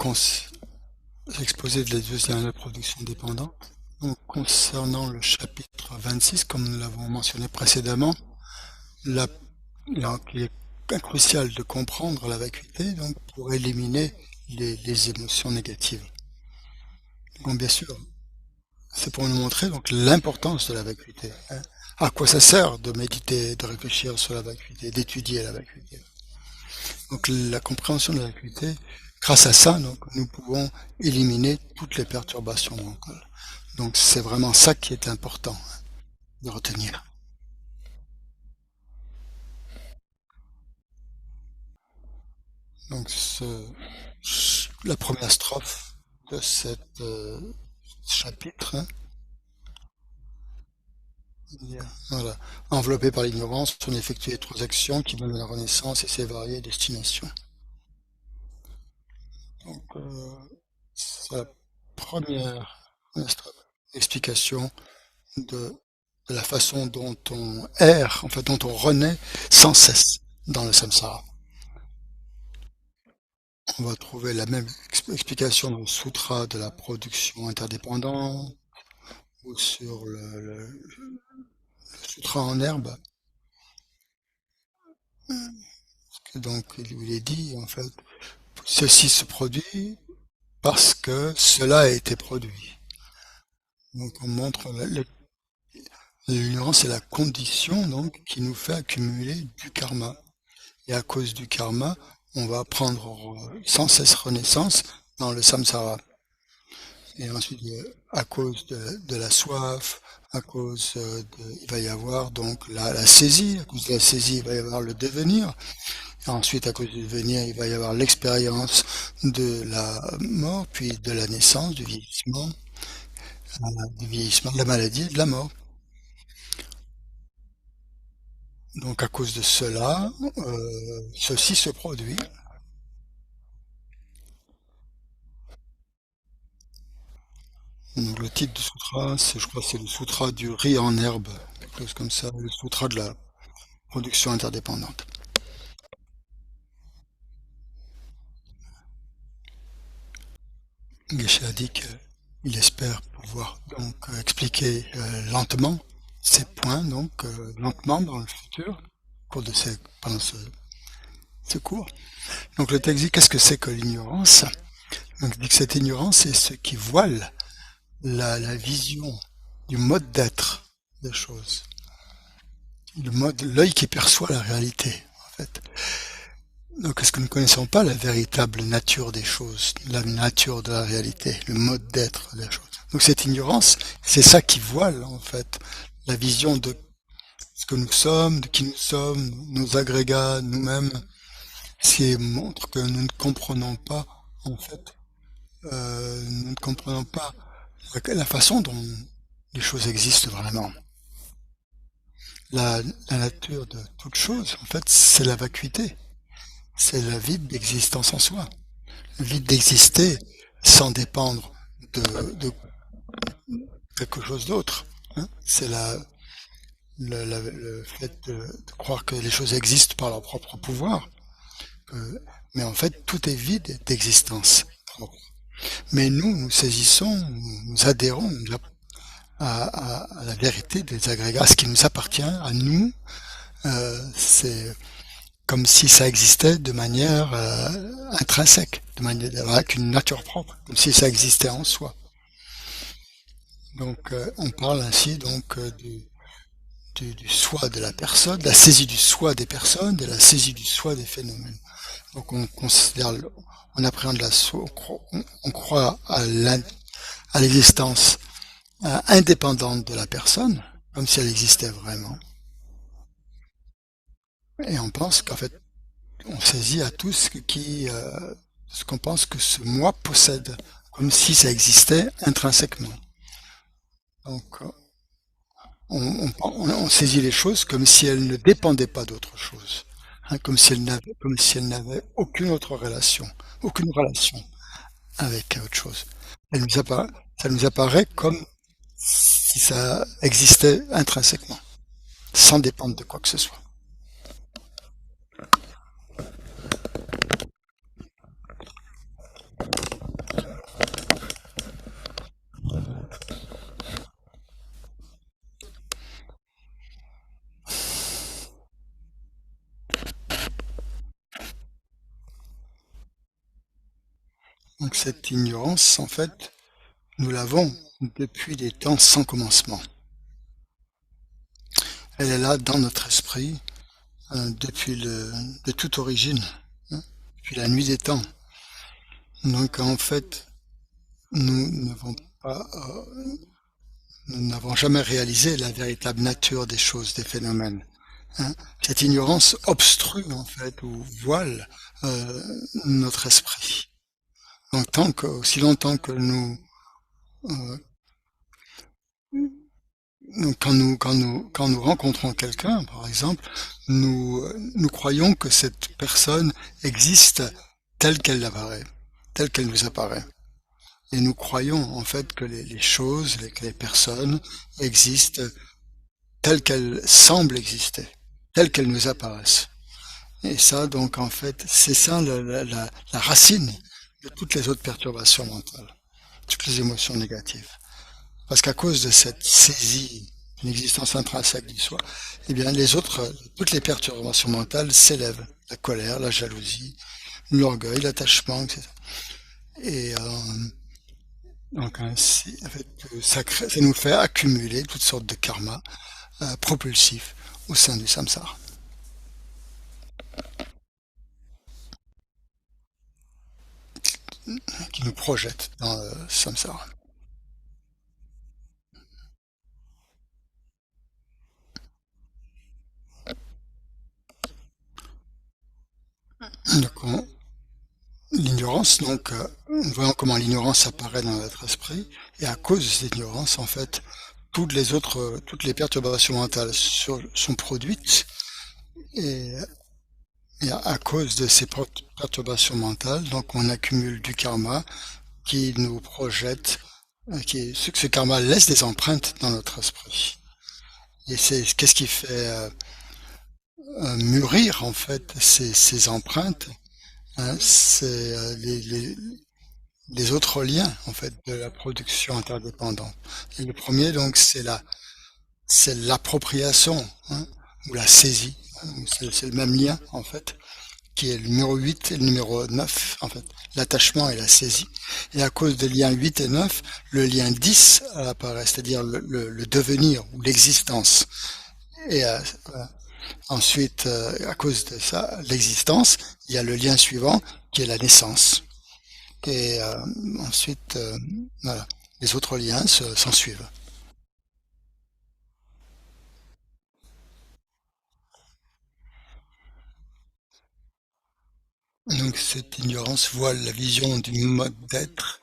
exposé de la 12 liens de la production dépendante. Donc, concernant le chapitre 26, comme nous l'avons mentionné précédemment, la, il est crucial de comprendre la vacuité donc, pour éliminer les émotions négatives. Donc, bien sûr, c'est pour nous montrer donc l'importance de la vacuité, hein. À quoi ça sert de méditer, de réfléchir sur la vacuité, d'étudier la vacuité. Donc la compréhension de la vacuité, grâce à ça, donc, nous pouvons éliminer toutes les perturbations mentales. Donc c'est vraiment ça qui est important, hein, de retenir. Donc la première strophe de cet chapitre, hein, voilà. Enveloppé par l'ignorance, on effectue trois actions qui donnent la renaissance et ses variées destinations. Donc, c'est la première explication de, de la façon dont on erre, en fait, dont on renaît sans cesse dans le samsara. On va trouver la même explication dans le sutra de la production interdépendante ou sur le sutra en herbe. Donc, il est dit, en fait, ceci se produit parce que cela a été produit. Donc, on montre l'ignorance est la condition donc qui nous fait accumuler du karma. Et à cause du karma, on va prendre sans cesse renaissance dans le samsara. Et ensuite, à cause de la soif, il va y avoir donc la saisie. À cause de la saisie, il va y avoir le devenir. Et ensuite, à cause du devenir, il va y avoir l'expérience de la mort, puis de la naissance, de la maladie et de la mort. Donc, à cause de cela, ceci se produit. Donc, le titre du sutra, je crois, c'est le sutra du riz en herbe, quelque chose comme ça, le sutra de la production interdépendante. Geshe a dit qu'il espère pouvoir donc expliquer lentement ces points, donc lentement dans le futur, au cours de pendant ce cours. Donc le texte dit qu'est-ce que c'est que l'ignorance? Donc il dit que cette ignorance c'est ce qui voile la vision du mode d'être des choses, l'œil qui perçoit la réalité, en fait. Donc, est-ce que nous ne connaissons pas la véritable nature des choses, la nature de la réalité, le mode d'être des choses? Donc, cette ignorance, c'est ça qui voile, en fait, la vision de ce que nous sommes, de qui nous sommes, nos agrégats, nous-mêmes, ce qui montre que nous ne comprenons pas, en fait, nous ne comprenons pas la façon dont les choses existent vraiment. La nature de toute chose, en fait, c'est la vacuité, c'est le vide d'existence en soi. Le vide d'exister sans dépendre de quelque chose d'autre. Hein. C'est le fait de croire que les choses existent par leur propre pouvoir. Euh, mais en fait, tout est vide d'existence. Mais nous saisissons, nous adhérons à la vérité des agrégats, ce qui nous appartient à nous. C'est comme si ça existait de manière intrinsèque, de manière avec une nature propre, comme si ça existait en soi. Donc, on parle ainsi donc du soi de la personne, de la saisie du soi des personnes, de la saisie du soi des phénomènes. Donc, on considère, on appréhende la soi, on croit à l'existence indépendante de la personne, comme si elle existait vraiment, et on pense qu'en fait, on saisit à tout ce qu'on pense que ce moi possède, comme si ça existait intrinsèquement. Donc, on saisit les choses comme si elles ne dépendaient pas d'autre chose, hein, comme si elles n'avaient aucune relation avec autre chose. Elle nous apparaît, ça nous apparaît comme si ça existait intrinsèquement, sans dépendre de quoi que ce soit. Donc cette ignorance, en fait, nous l'avons depuis des temps sans commencement. Elle est là dans notre esprit de toute origine, hein, depuis la nuit des temps. Donc en fait, nous n'avons pas, nous n'avons jamais réalisé la véritable nature des choses, des phénomènes. Hein. Cette ignorance obstrue en fait ou voile notre esprit. Donc aussi longtemps que euh, quand nous rencontrons quelqu'un, par exemple, nous croyons que cette personne existe telle qu'elle apparaît, telle qu'elle nous apparaît. Et nous croyons en fait que les choses, que les personnes existent telles qu'elles semblent exister, telles qu'elles nous apparaissent. Et ça, donc en fait, c'est ça la racine de toutes les autres perturbations mentales, toutes les émotions négatives. Parce qu'à cause de cette saisie d'une existence intrinsèque du soi, eh bien toutes les perturbations mentales s'élèvent. La colère, la jalousie, l'orgueil, l'attachement, etc. Et donc ainsi, en fait, ça nous fait accumuler toutes sortes de karmas propulsifs au sein du samsara, qui nous projettent dans le samsara. Donc, l'ignorance, donc, voyons comment l'ignorance apparaît dans notre esprit, et à cause de cette ignorance, en fait, toutes les perturbations mentales sont produites, et, et à cause de ces perturbations mentales, donc on accumule du karma qui nous projette, ce karma laisse des empreintes dans notre esprit. Et c'est qu'est-ce qui fait mûrir en fait ces empreintes, hein, c'est les autres liens en fait de la production interdépendante. Et le premier donc c'est l'appropriation, hein, ou la saisie. C'est le même lien en fait qui est le numéro 8 et le numéro 9 en fait, l'attachement et la saisie. Et à cause des liens 8 et 9, le lien 10 apparaît, c'est-à-dire le devenir ou l'existence. Et voilà. Ensuite, à cause de ça, l'existence, il y a le lien suivant qui est la naissance. Et ensuite, voilà, les autres liens s'en suivent. Donc cette ignorance voile la vision du mode d'être.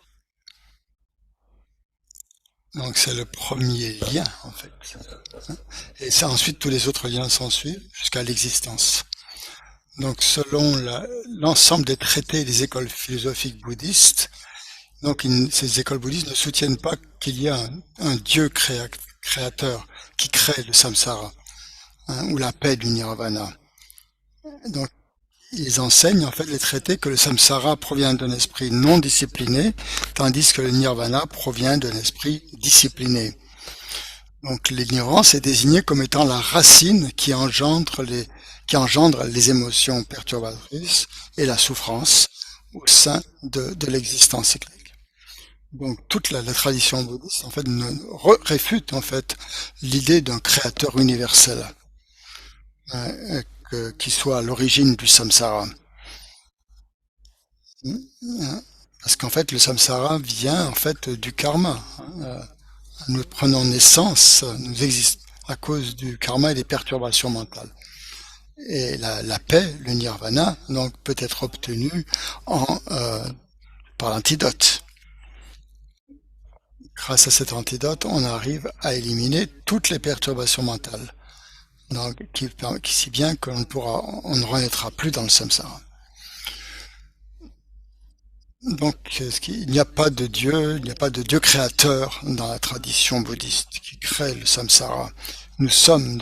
Donc c'est le premier lien en fait. Et ça ensuite tous les autres liens s'en suivent jusqu'à l'existence. Donc selon l'ensemble des traités des écoles philosophiques bouddhistes, donc ces écoles bouddhistes ne soutiennent pas qu'il y a un Dieu créateur qui crée le samsara, hein, ou la paix du nirvana. Donc ils enseignent en fait les traités que le samsara provient d'un esprit non discipliné, tandis que le nirvana provient d'un esprit discipliné. Donc l'ignorance est désignée comme étant la racine qui engendre les émotions perturbatrices et la souffrance au sein de l'existence cyclique. Donc toute la tradition bouddhiste en fait réfute en fait l'idée d'un créateur universel, qui soit à l'origine du samsara. Parce qu'en fait le samsara vient en fait du karma. Nous prenons naissance, nous existons à cause du karma et des perturbations mentales. Et la paix, le nirvana, donc peut être obtenue par l'antidote. Grâce à cet antidote, on arrive à éliminer toutes les perturbations mentales. Donc, qui si bien on ne renaîtra plus dans le samsara. Donc, il n'y a pas de Dieu, il n'y a pas de Dieu créateur dans la tradition bouddhiste qui crée le samsara. Nous sommes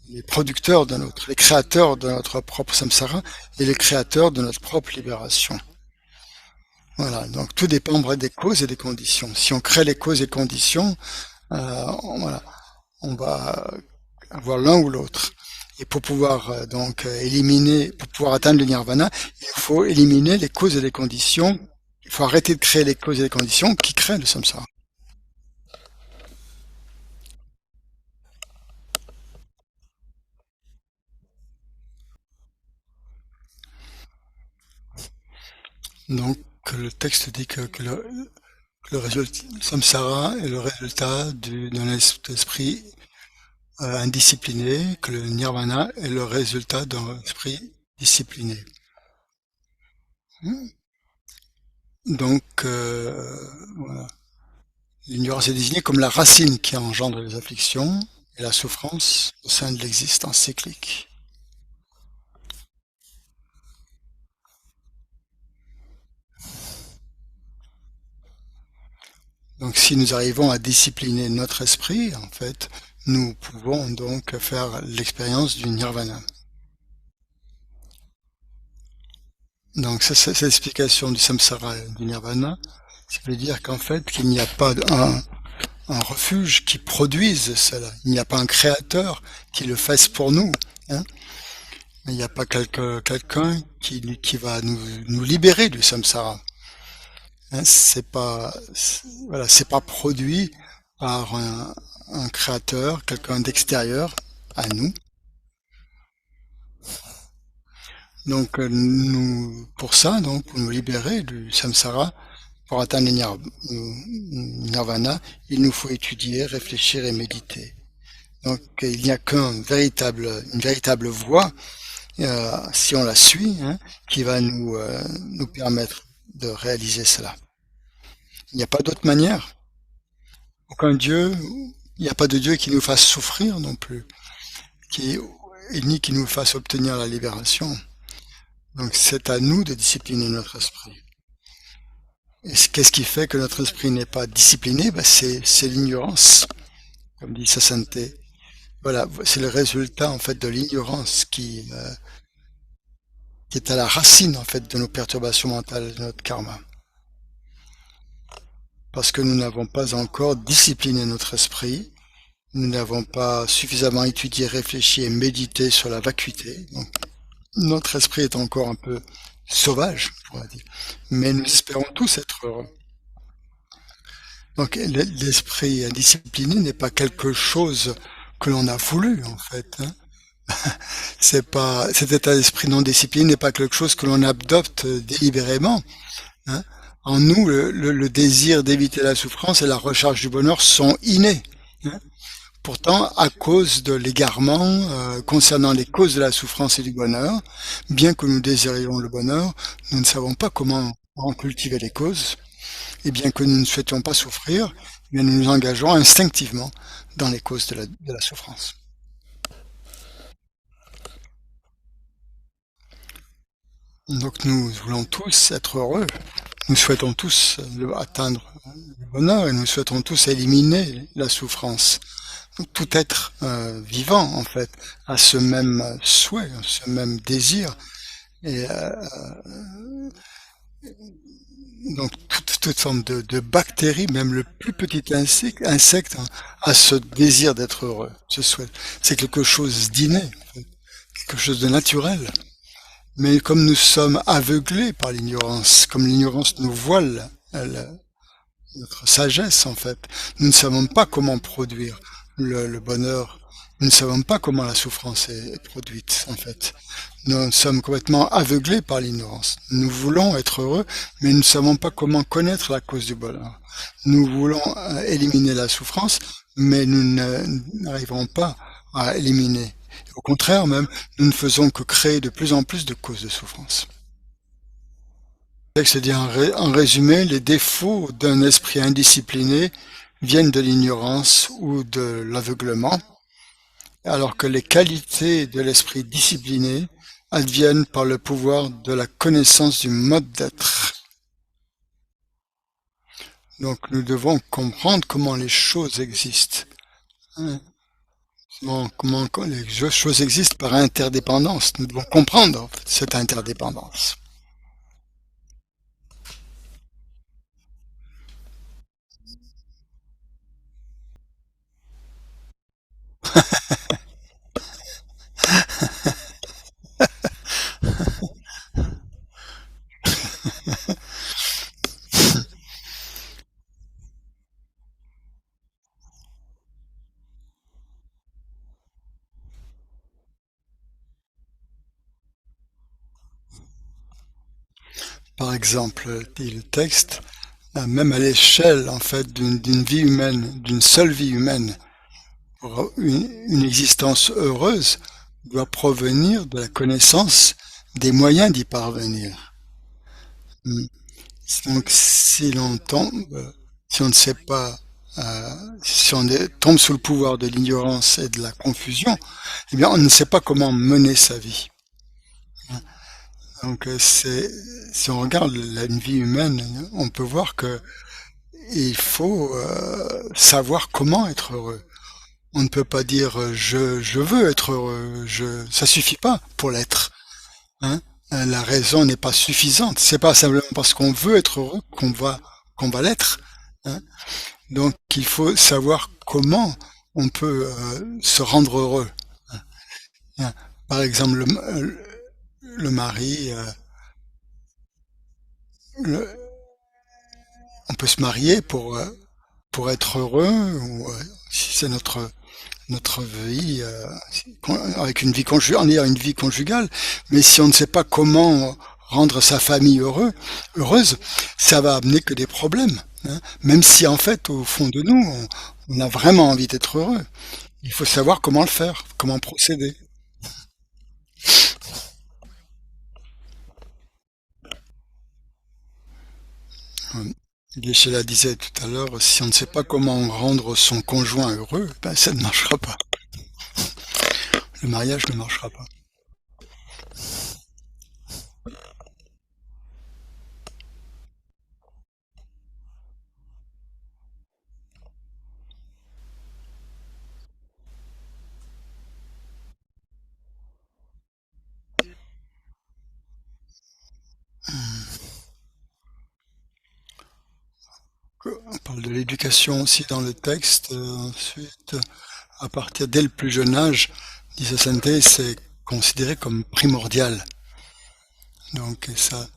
les producteurs les créateurs de notre propre samsara et les créateurs de notre propre libération. Voilà, donc tout dépend des causes et des conditions. Si on crée les causes et conditions, voilà, on va avoir l'un ou l'autre. Et pour pouvoir pour pouvoir atteindre le nirvana, il faut éliminer les causes et les conditions. Il faut arrêter de créer les causes et les conditions qui créent le samsara. Donc le texte dit que le résultat, samsara est le résultat d'un esprit indiscipliné, que le nirvana est le résultat d'un esprit discipliné. Donc, voilà. L'ignorance est désignée comme la racine qui engendre les afflictions et la souffrance au sein de l'existence cyclique. Donc, si nous arrivons à discipliner notre esprit, en fait, nous pouvons donc faire l'expérience du nirvana. Donc, c'est l'explication du samsara et du nirvana. Ça veut dire qu'en fait, qu'il n'y a pas un refuge qui produise cela. Il n'y a pas un créateur qui le fasse pour nous, hein. Il n'y a pas quelqu'un qui va nous libérer du samsara. Hein. Voilà, c'est pas produit par un créateur, quelqu'un d'extérieur à nous. Donc pour ça, donc pour nous libérer du samsara, pour atteindre le nirvana, il nous faut étudier, réfléchir et méditer. Donc il n'y a une véritable voie si on la suit, hein, qui va nous permettre de réaliser cela. Il n'y a pas d'autre manière. Aucun Dieu, il n'y a pas de Dieu qui nous fasse souffrir non plus, qui, ni qui nous fasse obtenir la libération. Donc c'est à nous de discipliner notre esprit. Et qu'est-ce qui fait que notre esprit n'est pas discipliné? Ben, c'est l'ignorance, comme dit sa sainteté. Voilà, c'est le résultat en fait de l'ignorance qui est à la racine en fait de nos perturbations mentales, de notre karma. Parce que nous n'avons pas encore discipliné notre esprit, nous n'avons pas suffisamment étudié, réfléchi et médité sur la vacuité. Donc, notre esprit est encore un peu sauvage, on pourrait dire. Mais nous espérons tous être heureux. Donc l'esprit indiscipliné n'est pas quelque chose que l'on a voulu en fait, hein. C'est pas Cet état d'esprit non discipliné n'est pas quelque chose que l'on adopte délibérément, hein. En nous, le désir d'éviter la souffrance et la recherche du bonheur sont innés, hein. Pourtant, à cause de l'égarement concernant les causes de la souffrance et du bonheur, bien que nous désirions le bonheur, nous ne savons pas comment en cultiver les causes, et bien que nous ne souhaitions pas souffrir, eh bien nous nous engageons instinctivement dans les causes de la souffrance. Donc nous voulons tous être heureux, nous souhaitons tous atteindre le bonheur et nous souhaitons tous éliminer la souffrance. Donc, tout être vivant, en fait, a ce même souhait, ce même désir. Et donc toute forme de bactérie, même le plus petit insecte hein, a ce désir d'être heureux, ce souhait. C'est quelque chose d'inné, en fait, quelque chose de naturel. Mais comme nous sommes aveuglés par l'ignorance, comme l'ignorance nous voile notre sagesse en fait, nous ne savons pas comment produire le bonheur, nous ne savons pas comment la souffrance est produite en fait. Nous sommes complètement aveuglés par l'ignorance. Nous voulons être heureux, mais nous ne savons pas comment connaître la cause du bonheur. Nous voulons éliminer la souffrance, mais nous n'arriverons pas à éliminer. Au contraire même, nous ne faisons que créer de plus en plus de causes de souffrance. C'est-à-dire, en résumé, les défauts d'un esprit indiscipliné viennent de l'ignorance ou de l'aveuglement, alors que les qualités de l'esprit discipliné adviennent par le pouvoir de la connaissance du mode d'être. Donc nous devons comprendre comment les choses existent. Comment les choses existent par interdépendance. Nous devons comprendre cette interdépendance. Par exemple, dit le texte, même à l'échelle en fait d'une vie humaine, d'une seule vie humaine, pour une existence heureuse doit provenir de la connaissance des moyens d'y parvenir. Donc si l'on tombe, si on ne sait pas, si on tombe sous le pouvoir de l'ignorance et de la confusion, eh bien on ne sait pas comment mener sa vie. Donc si on regarde une vie humaine, on peut voir que il faut savoir comment être heureux. On ne peut pas dire je veux être heureux, ça suffit pas pour l'être, hein. La raison n'est pas suffisante. C'est pas simplement parce qu'on veut être heureux qu'on va l'être, hein. Donc il faut savoir comment on peut se rendre heureux, hein. Par exemple, le mari, le- on peut se marier pour être heureux, ou si c'est notre vie avec une vie conjugale, en ayant une vie conjugale, mais si on ne sait pas comment rendre sa famille heureuse, ça va amener que des problèmes, hein. Même si en fait, au fond de nous, on a vraiment envie d'être heureux. Il faut savoir comment le faire, comment procéder. Guéchela disait tout à l'heure, si on ne sait pas comment rendre son conjoint heureux, ben ça ne marchera pas. Le mariage ne marchera pas. On parle de l'éducation aussi dans le texte. Ensuite, à partir dès le plus jeune âge, dit Santé, c'est considéré comme primordial. Donc ça,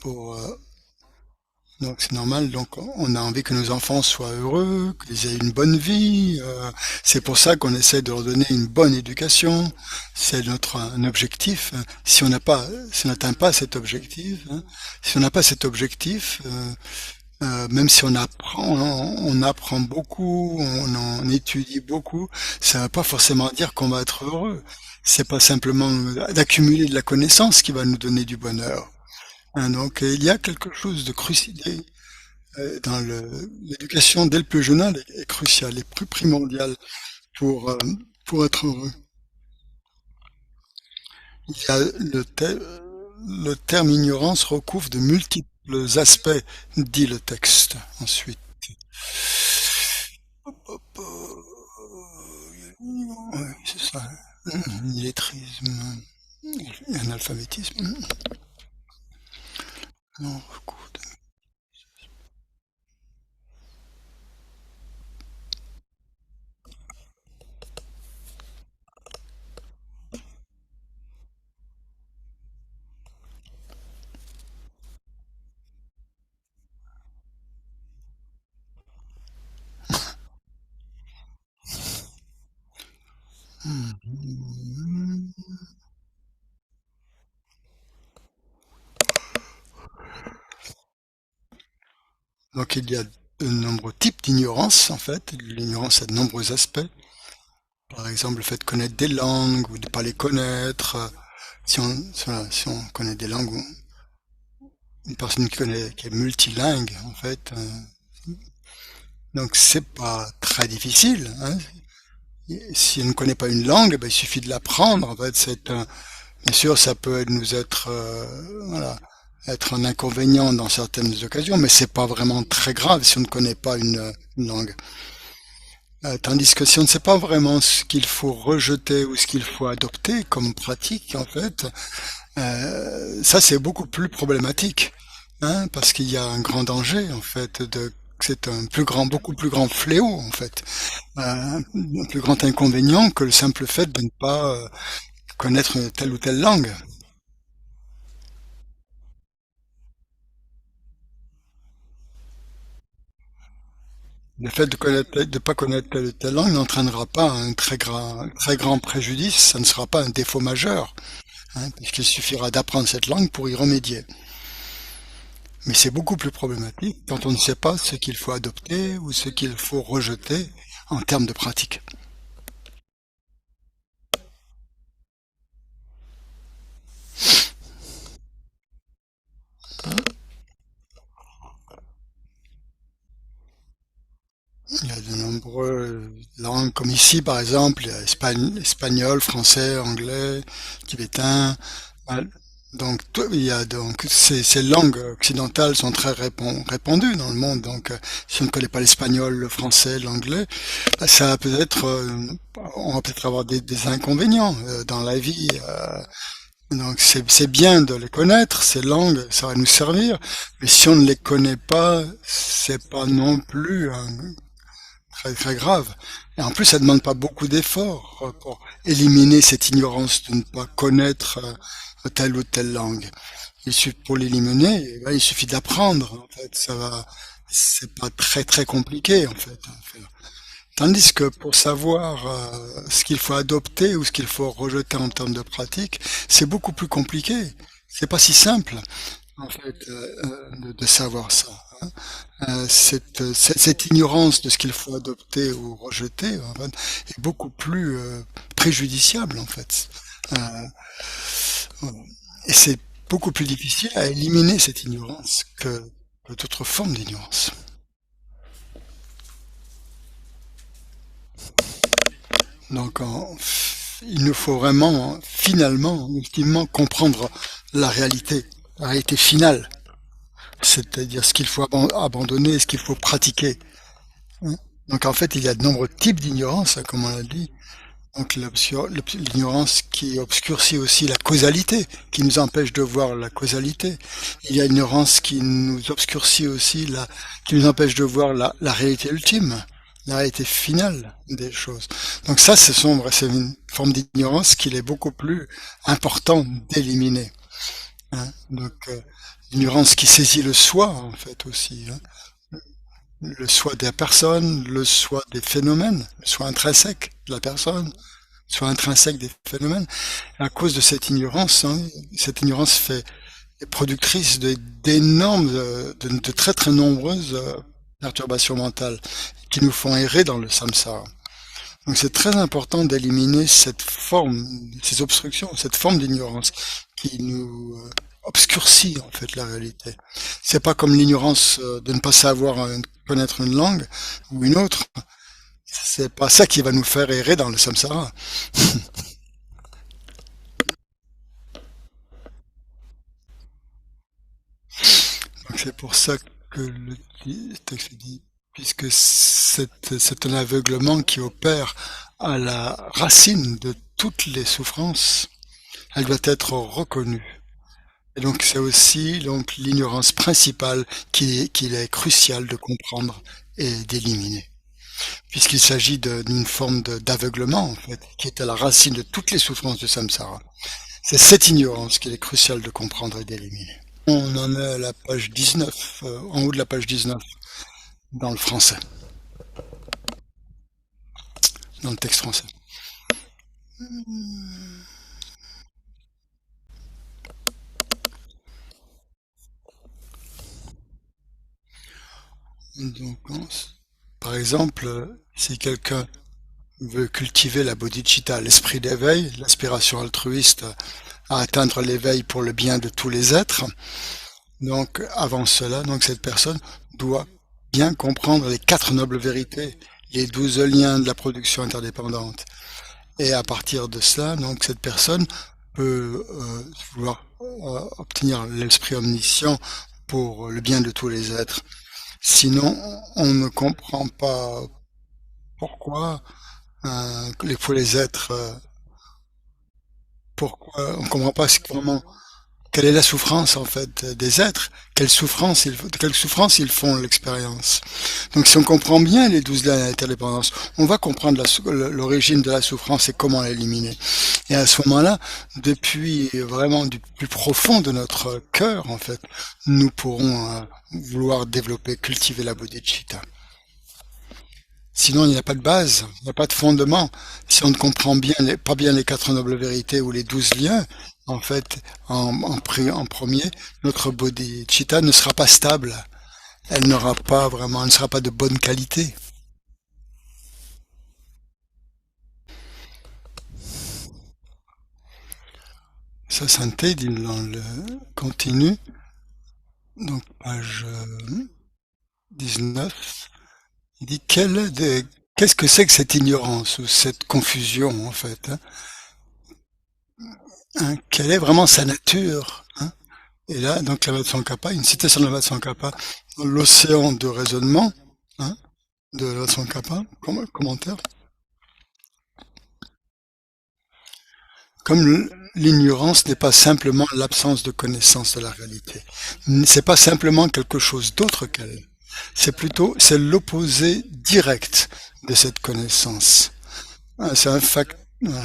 pour donc c'est normal. Donc on a envie que nos enfants soient heureux, qu'ils aient une bonne vie. C'est pour ça qu'on essaie de leur donner une bonne éducation. C'est notre un objectif. Si on n'a pas, si on n'atteint pas cet objectif, hein, si on n'a pas cet objectif, même si on apprend beaucoup, on en étudie beaucoup, ça ne va pas forcément dire qu'on va être heureux. C'est pas simplement d'accumuler de la connaissance qui va nous donner du bonheur. Hein, donc il y a quelque chose de crucial dans l'éducation dès le plus jeune âge est crucial, est plus primordial pour euh, pour être heureux. Il y a le terme ignorance recouvre de multiples aspects, dit le texte. Ensuite. Ouais, c'est ça. L'illettrisme, l'analphabétisme. Non, recours de- Hmm. Donc il y a de nombreux types d'ignorance, en fait. L'ignorance a de nombreux aspects. Par exemple, le fait de connaître des langues ou de ne pas les connaître. Si on, voilà, si on connaît des langues, une personne qui est multilingue, en fait. Donc c'est pas très difficile, hein. Si on ne connaît pas une langue, ben, il suffit de l'apprendre. En fait, bien sûr, ça peut nous être, voilà, être un inconvénient dans certaines occasions, mais c'est pas vraiment très grave si on ne connaît pas une langue. Tandis que si on ne sait pas vraiment ce qu'il faut rejeter ou ce qu'il faut adopter comme pratique, en fait, ça c'est beaucoup plus problématique, hein, parce qu'il y a un grand danger, en fait, c'est un plus grand, beaucoup plus grand fléau, en fait, un plus grand inconvénient que le simple fait de ne pas connaître telle ou telle langue. Le fait de pas connaître telle ou telle langue n'entraînera pas un très grand préjudice, ça ne sera pas un défaut majeur, hein, puisqu'il suffira d'apprendre cette langue pour y remédier. Mais c'est beaucoup plus problématique quand on ne sait pas ce qu'il faut adopter ou ce qu'il faut rejeter en termes de pratique. Il y a de nombreuses langues, comme ici par exemple, il y a espagnol, français, anglais, tibétain. Voilà. Donc, il y a donc ces langues occidentales sont très répandues dans le monde. Donc, si on ne connaît pas l'espagnol, le français, l'anglais, bah, ça va peut-être, on va peut-être avoir des inconvénients dans la vie. Donc, c'est bien de les connaître, ces langues, ça va nous servir. Mais si on ne les connaît pas, c'est pas non plus très très grave. Et en plus, ça demande pas beaucoup d'efforts pour éliminer cette ignorance de ne pas connaître telle ou telle langue. Il suffit pour l'éliminer, eh ben, il suffit d'apprendre. En fait, ça va, c'est pas très très compliqué en fait à faire. Tandis que pour savoir ce qu'il faut adopter ou ce qu'il faut rejeter en termes de pratique, c'est beaucoup plus compliqué. C'est pas si simple en fait de savoir ça. Hein. Cette ignorance de ce qu'il faut adopter ou rejeter en fait, est beaucoup plus préjudiciable en fait. Euh, et c'est beaucoup plus difficile à éliminer cette ignorance que d'autres formes d'ignorance. Donc, il nous faut vraiment, finalement, ultimement, comprendre la réalité finale, c'est-à-dire ce qu'il faut abandonner et ce qu'il faut pratiquer. Hein. Donc, en fait, il y a de nombreux types d'ignorance, hein, comme on l'a dit. Donc, l'ignorance qui obscurcit aussi la causalité, qui nous empêche de voir la causalité. Il y a l'ignorance qui nous obscurcit aussi qui nous empêche de voir la réalité ultime, la réalité finale des choses. Donc ça, c'est une forme d'ignorance qu'il est beaucoup plus important d'éliminer. Hein. Donc, l'ignorance qui saisit le soi, en fait, aussi. Hein. Le soi des personnes, le soi des phénomènes, le soi intrinsèque de la personne, soit intrinsèque des phénomènes. À cause de cette ignorance est productrice d'énormes, de très très nombreuses perturbations mentales qui nous font errer dans le samsara. Donc c'est très important d'éliminer cette forme, ces obstructions, cette forme d'ignorance qui nous obscurcit en fait la réalité. C'est pas comme l'ignorance de ne pas savoir connaître une langue ou une autre. C'est pas ça qui va nous faire errer dans le samsara. Donc c'est pour ça que le texte dit, puisque c'est un aveuglement qui opère à la racine de toutes les souffrances, elle doit être reconnue. Et donc c'est aussi donc l'ignorance principale qu'il est crucial de comprendre et d'éliminer. Puisqu'il s'agit d'une forme d'aveuglement, en fait, qui est à la racine de toutes les souffrances du samsara. C'est cette ignorance qu'il est crucial de comprendre et d'éliminer. On en est à la page 19, en haut de la page 19, dans le français, dans le texte français. Donc, par exemple, si quelqu'un veut cultiver la bodhicitta, l'esprit d'éveil, l'aspiration altruiste à atteindre l'éveil pour le bien de tous les êtres, donc avant cela, donc cette personne doit bien comprendre les quatre nobles vérités, les 12 liens de la production interdépendante. Et à partir de cela, donc cette personne peut vouloir obtenir l'esprit omniscient pour le bien de tous les êtres. Sinon, on ne comprend pas pourquoi pour les êtres, pourquoi on ne comprend pas vraiment quelle est la souffrance en fait des êtres, quelle souffrance ils font l'expérience. Donc si on comprend bien les 12 liens d'interdépendance, on va comprendre l'origine de la souffrance et comment l'éliminer. Et à ce moment-là, depuis vraiment du plus profond de notre cœur en fait, nous pourrons vouloir développer, cultiver la bodhicitta. Sinon, il n'y a pas de base, il n'y a pas de fondement. Si on ne comprend pas bien les quatre nobles vérités ou les 12 liens, en fait, en premier, notre bodhicitta ne sera pas stable. Elle ne sera pas de bonne qualité. Ça, Santé dit dans le continu, donc page 19, il dit qu'est-ce que c'est que cette ignorance ou cette confusion en fait, hein, quelle est vraiment sa nature, hein. Et là, donc la Tsongkhapa, une citation de la Tsongkhapa, dans l'océan de raisonnement, hein, de la Tsongkhapa, commentaire, comme l'ignorance n'est pas simplement l'absence de connaissance de la réalité, c'est pas simplement quelque chose d'autre qu'elle, c'est l'opposé direct de cette connaissance. C'est un fact, en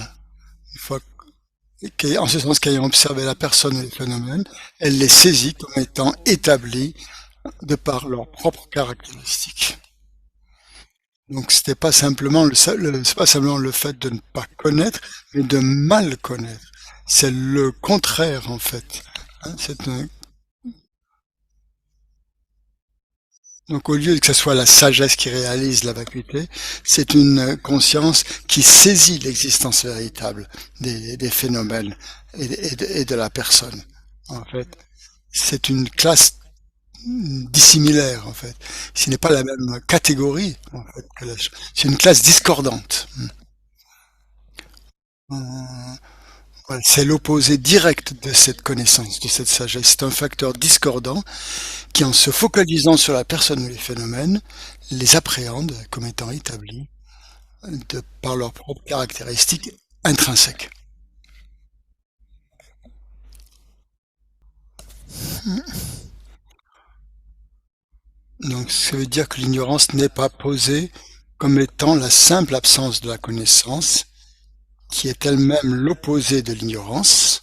ce sens qu'ayant observé la personne et les phénomènes, elle les saisit comme étant établis de par leurs propres caractéristiques. Donc c'était pas simplement c'est pas simplement le fait de ne pas connaître, mais de mal connaître. C'est le contraire en fait. Hein, donc au lieu que ce soit la sagesse qui réalise la vacuité, c'est une conscience qui saisit l'existence véritable des phénomènes et de la personne. En fait, c'est une classe dissimilaire en fait. Ce n'est pas la même catégorie en fait que c'est une classe discordante. Euh, voilà, c'est l'opposé direct de cette connaissance, de cette sagesse. C'est un facteur discordant qui, en se focalisant sur la personne ou les phénomènes, les appréhende comme étant établis par leurs propres caractéristiques intrinsèques. Donc, ça veut dire que l'ignorance n'est pas posée comme étant la simple absence de la connaissance, qui est elle-même l'opposé de l'ignorance,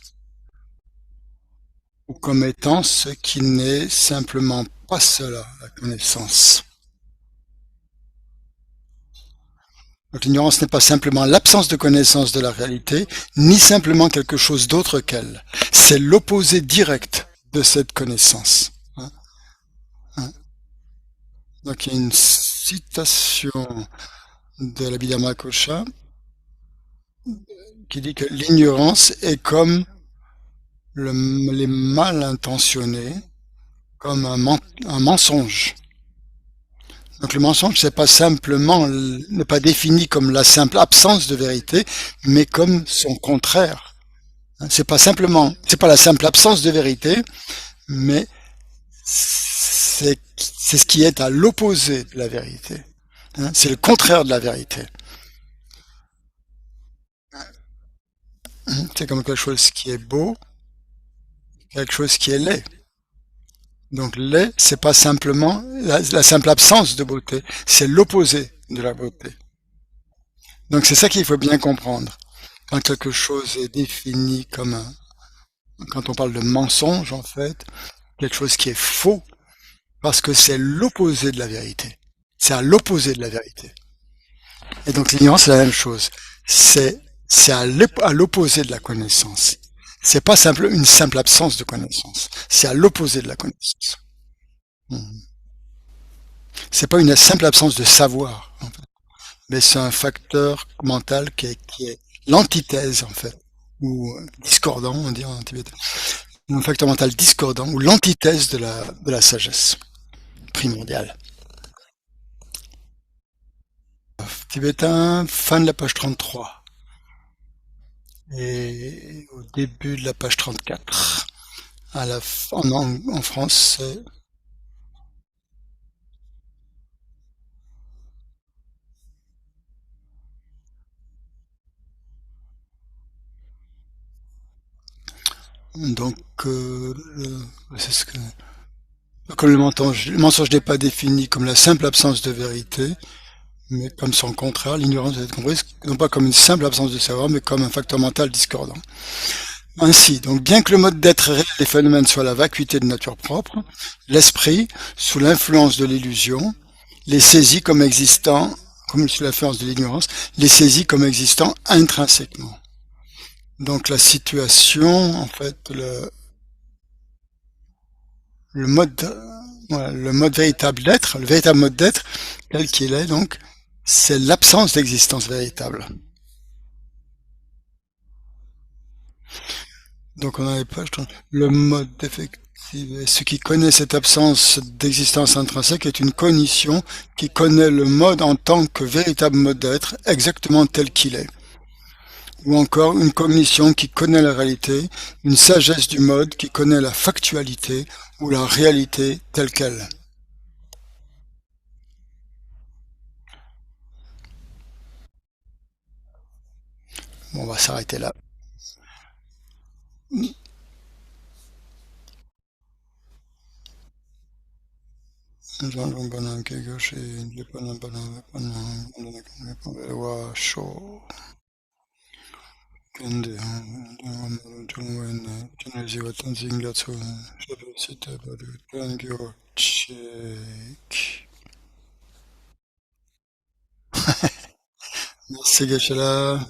ou comme étant ce qui n'est simplement pas cela, la connaissance. Donc l'ignorance n'est pas simplement l'absence de connaissance de la réalité, ni simplement quelque chose d'autre qu'elle. C'est l'opposé direct de cette connaissance. Hein, hein. Donc il y a une citation de l'Abhidhamma Kosha qui dit que l'ignorance est comme les mal intentionnés, comme un mensonge. Donc le mensonge, c'est pas simplement, n'est pas défini comme la simple absence de vérité, mais comme son contraire. C'est pas simplement, c'est pas la simple absence de vérité, mais c'est ce qui est à l'opposé de la vérité. C'est le contraire de la vérité. C'est comme quelque chose qui est beau, quelque chose qui est laid. Donc laid, c'est pas simplement la simple absence de beauté, c'est l'opposé de la beauté. Donc c'est ça qu'il faut bien comprendre. Quand quelque chose est défini comme quand on parle de mensonge en fait, quelque chose qui est faux, parce que c'est l'opposé de la vérité. C'est à l'opposé de la vérité. Et donc l'ignorance, c'est la même chose. C'est à l'opposé de la connaissance. C'est pas une simple absence de connaissance. C'est à l'opposé de la connaissance. Mhm. C'est pas une simple absence de savoir, en fait. Mais c'est un facteur mental qui est l'antithèse, en fait, ou discordant, on dit en tibétain. Un facteur mental discordant ou l'antithèse de la sagesse primordiale. Tibétain, fin de la page 33. Et au début de la page 34. En France, c'est donc c'est ce que comme le mensonge n'est pas défini comme la simple absence de vérité, mais comme son contraire, l'ignorance doit être comprise non pas comme une simple absence de savoir, mais comme un facteur mental discordant. Ainsi, donc bien que le mode d'être réel des phénomènes soit la vacuité de nature propre, l'esprit, sous l'influence de l'illusion, les saisit comme existant, comme sous l'influence de l'ignorance, les saisit comme existant intrinsèquement. Donc la situation, en fait, le mode, voilà, le mode véritable d'être, le véritable mode d'être, tel qu'il est, donc, c'est l'absence d'existence véritable. Donc on n'avait pas, le mode effectif. Et ce qui connaît cette absence d'existence intrinsèque est une cognition qui connaît le mode en tant que véritable mode d'être, exactement tel qu'il est. Ou encore une cognition qui connaît la réalité, une sagesse du mode qui connaît la factualité ou la réalité telle qu'elle. Bon, on va s'arrêter là. Kende tunaweza watanzinga tu sita bado tangio check. Merci Gachala.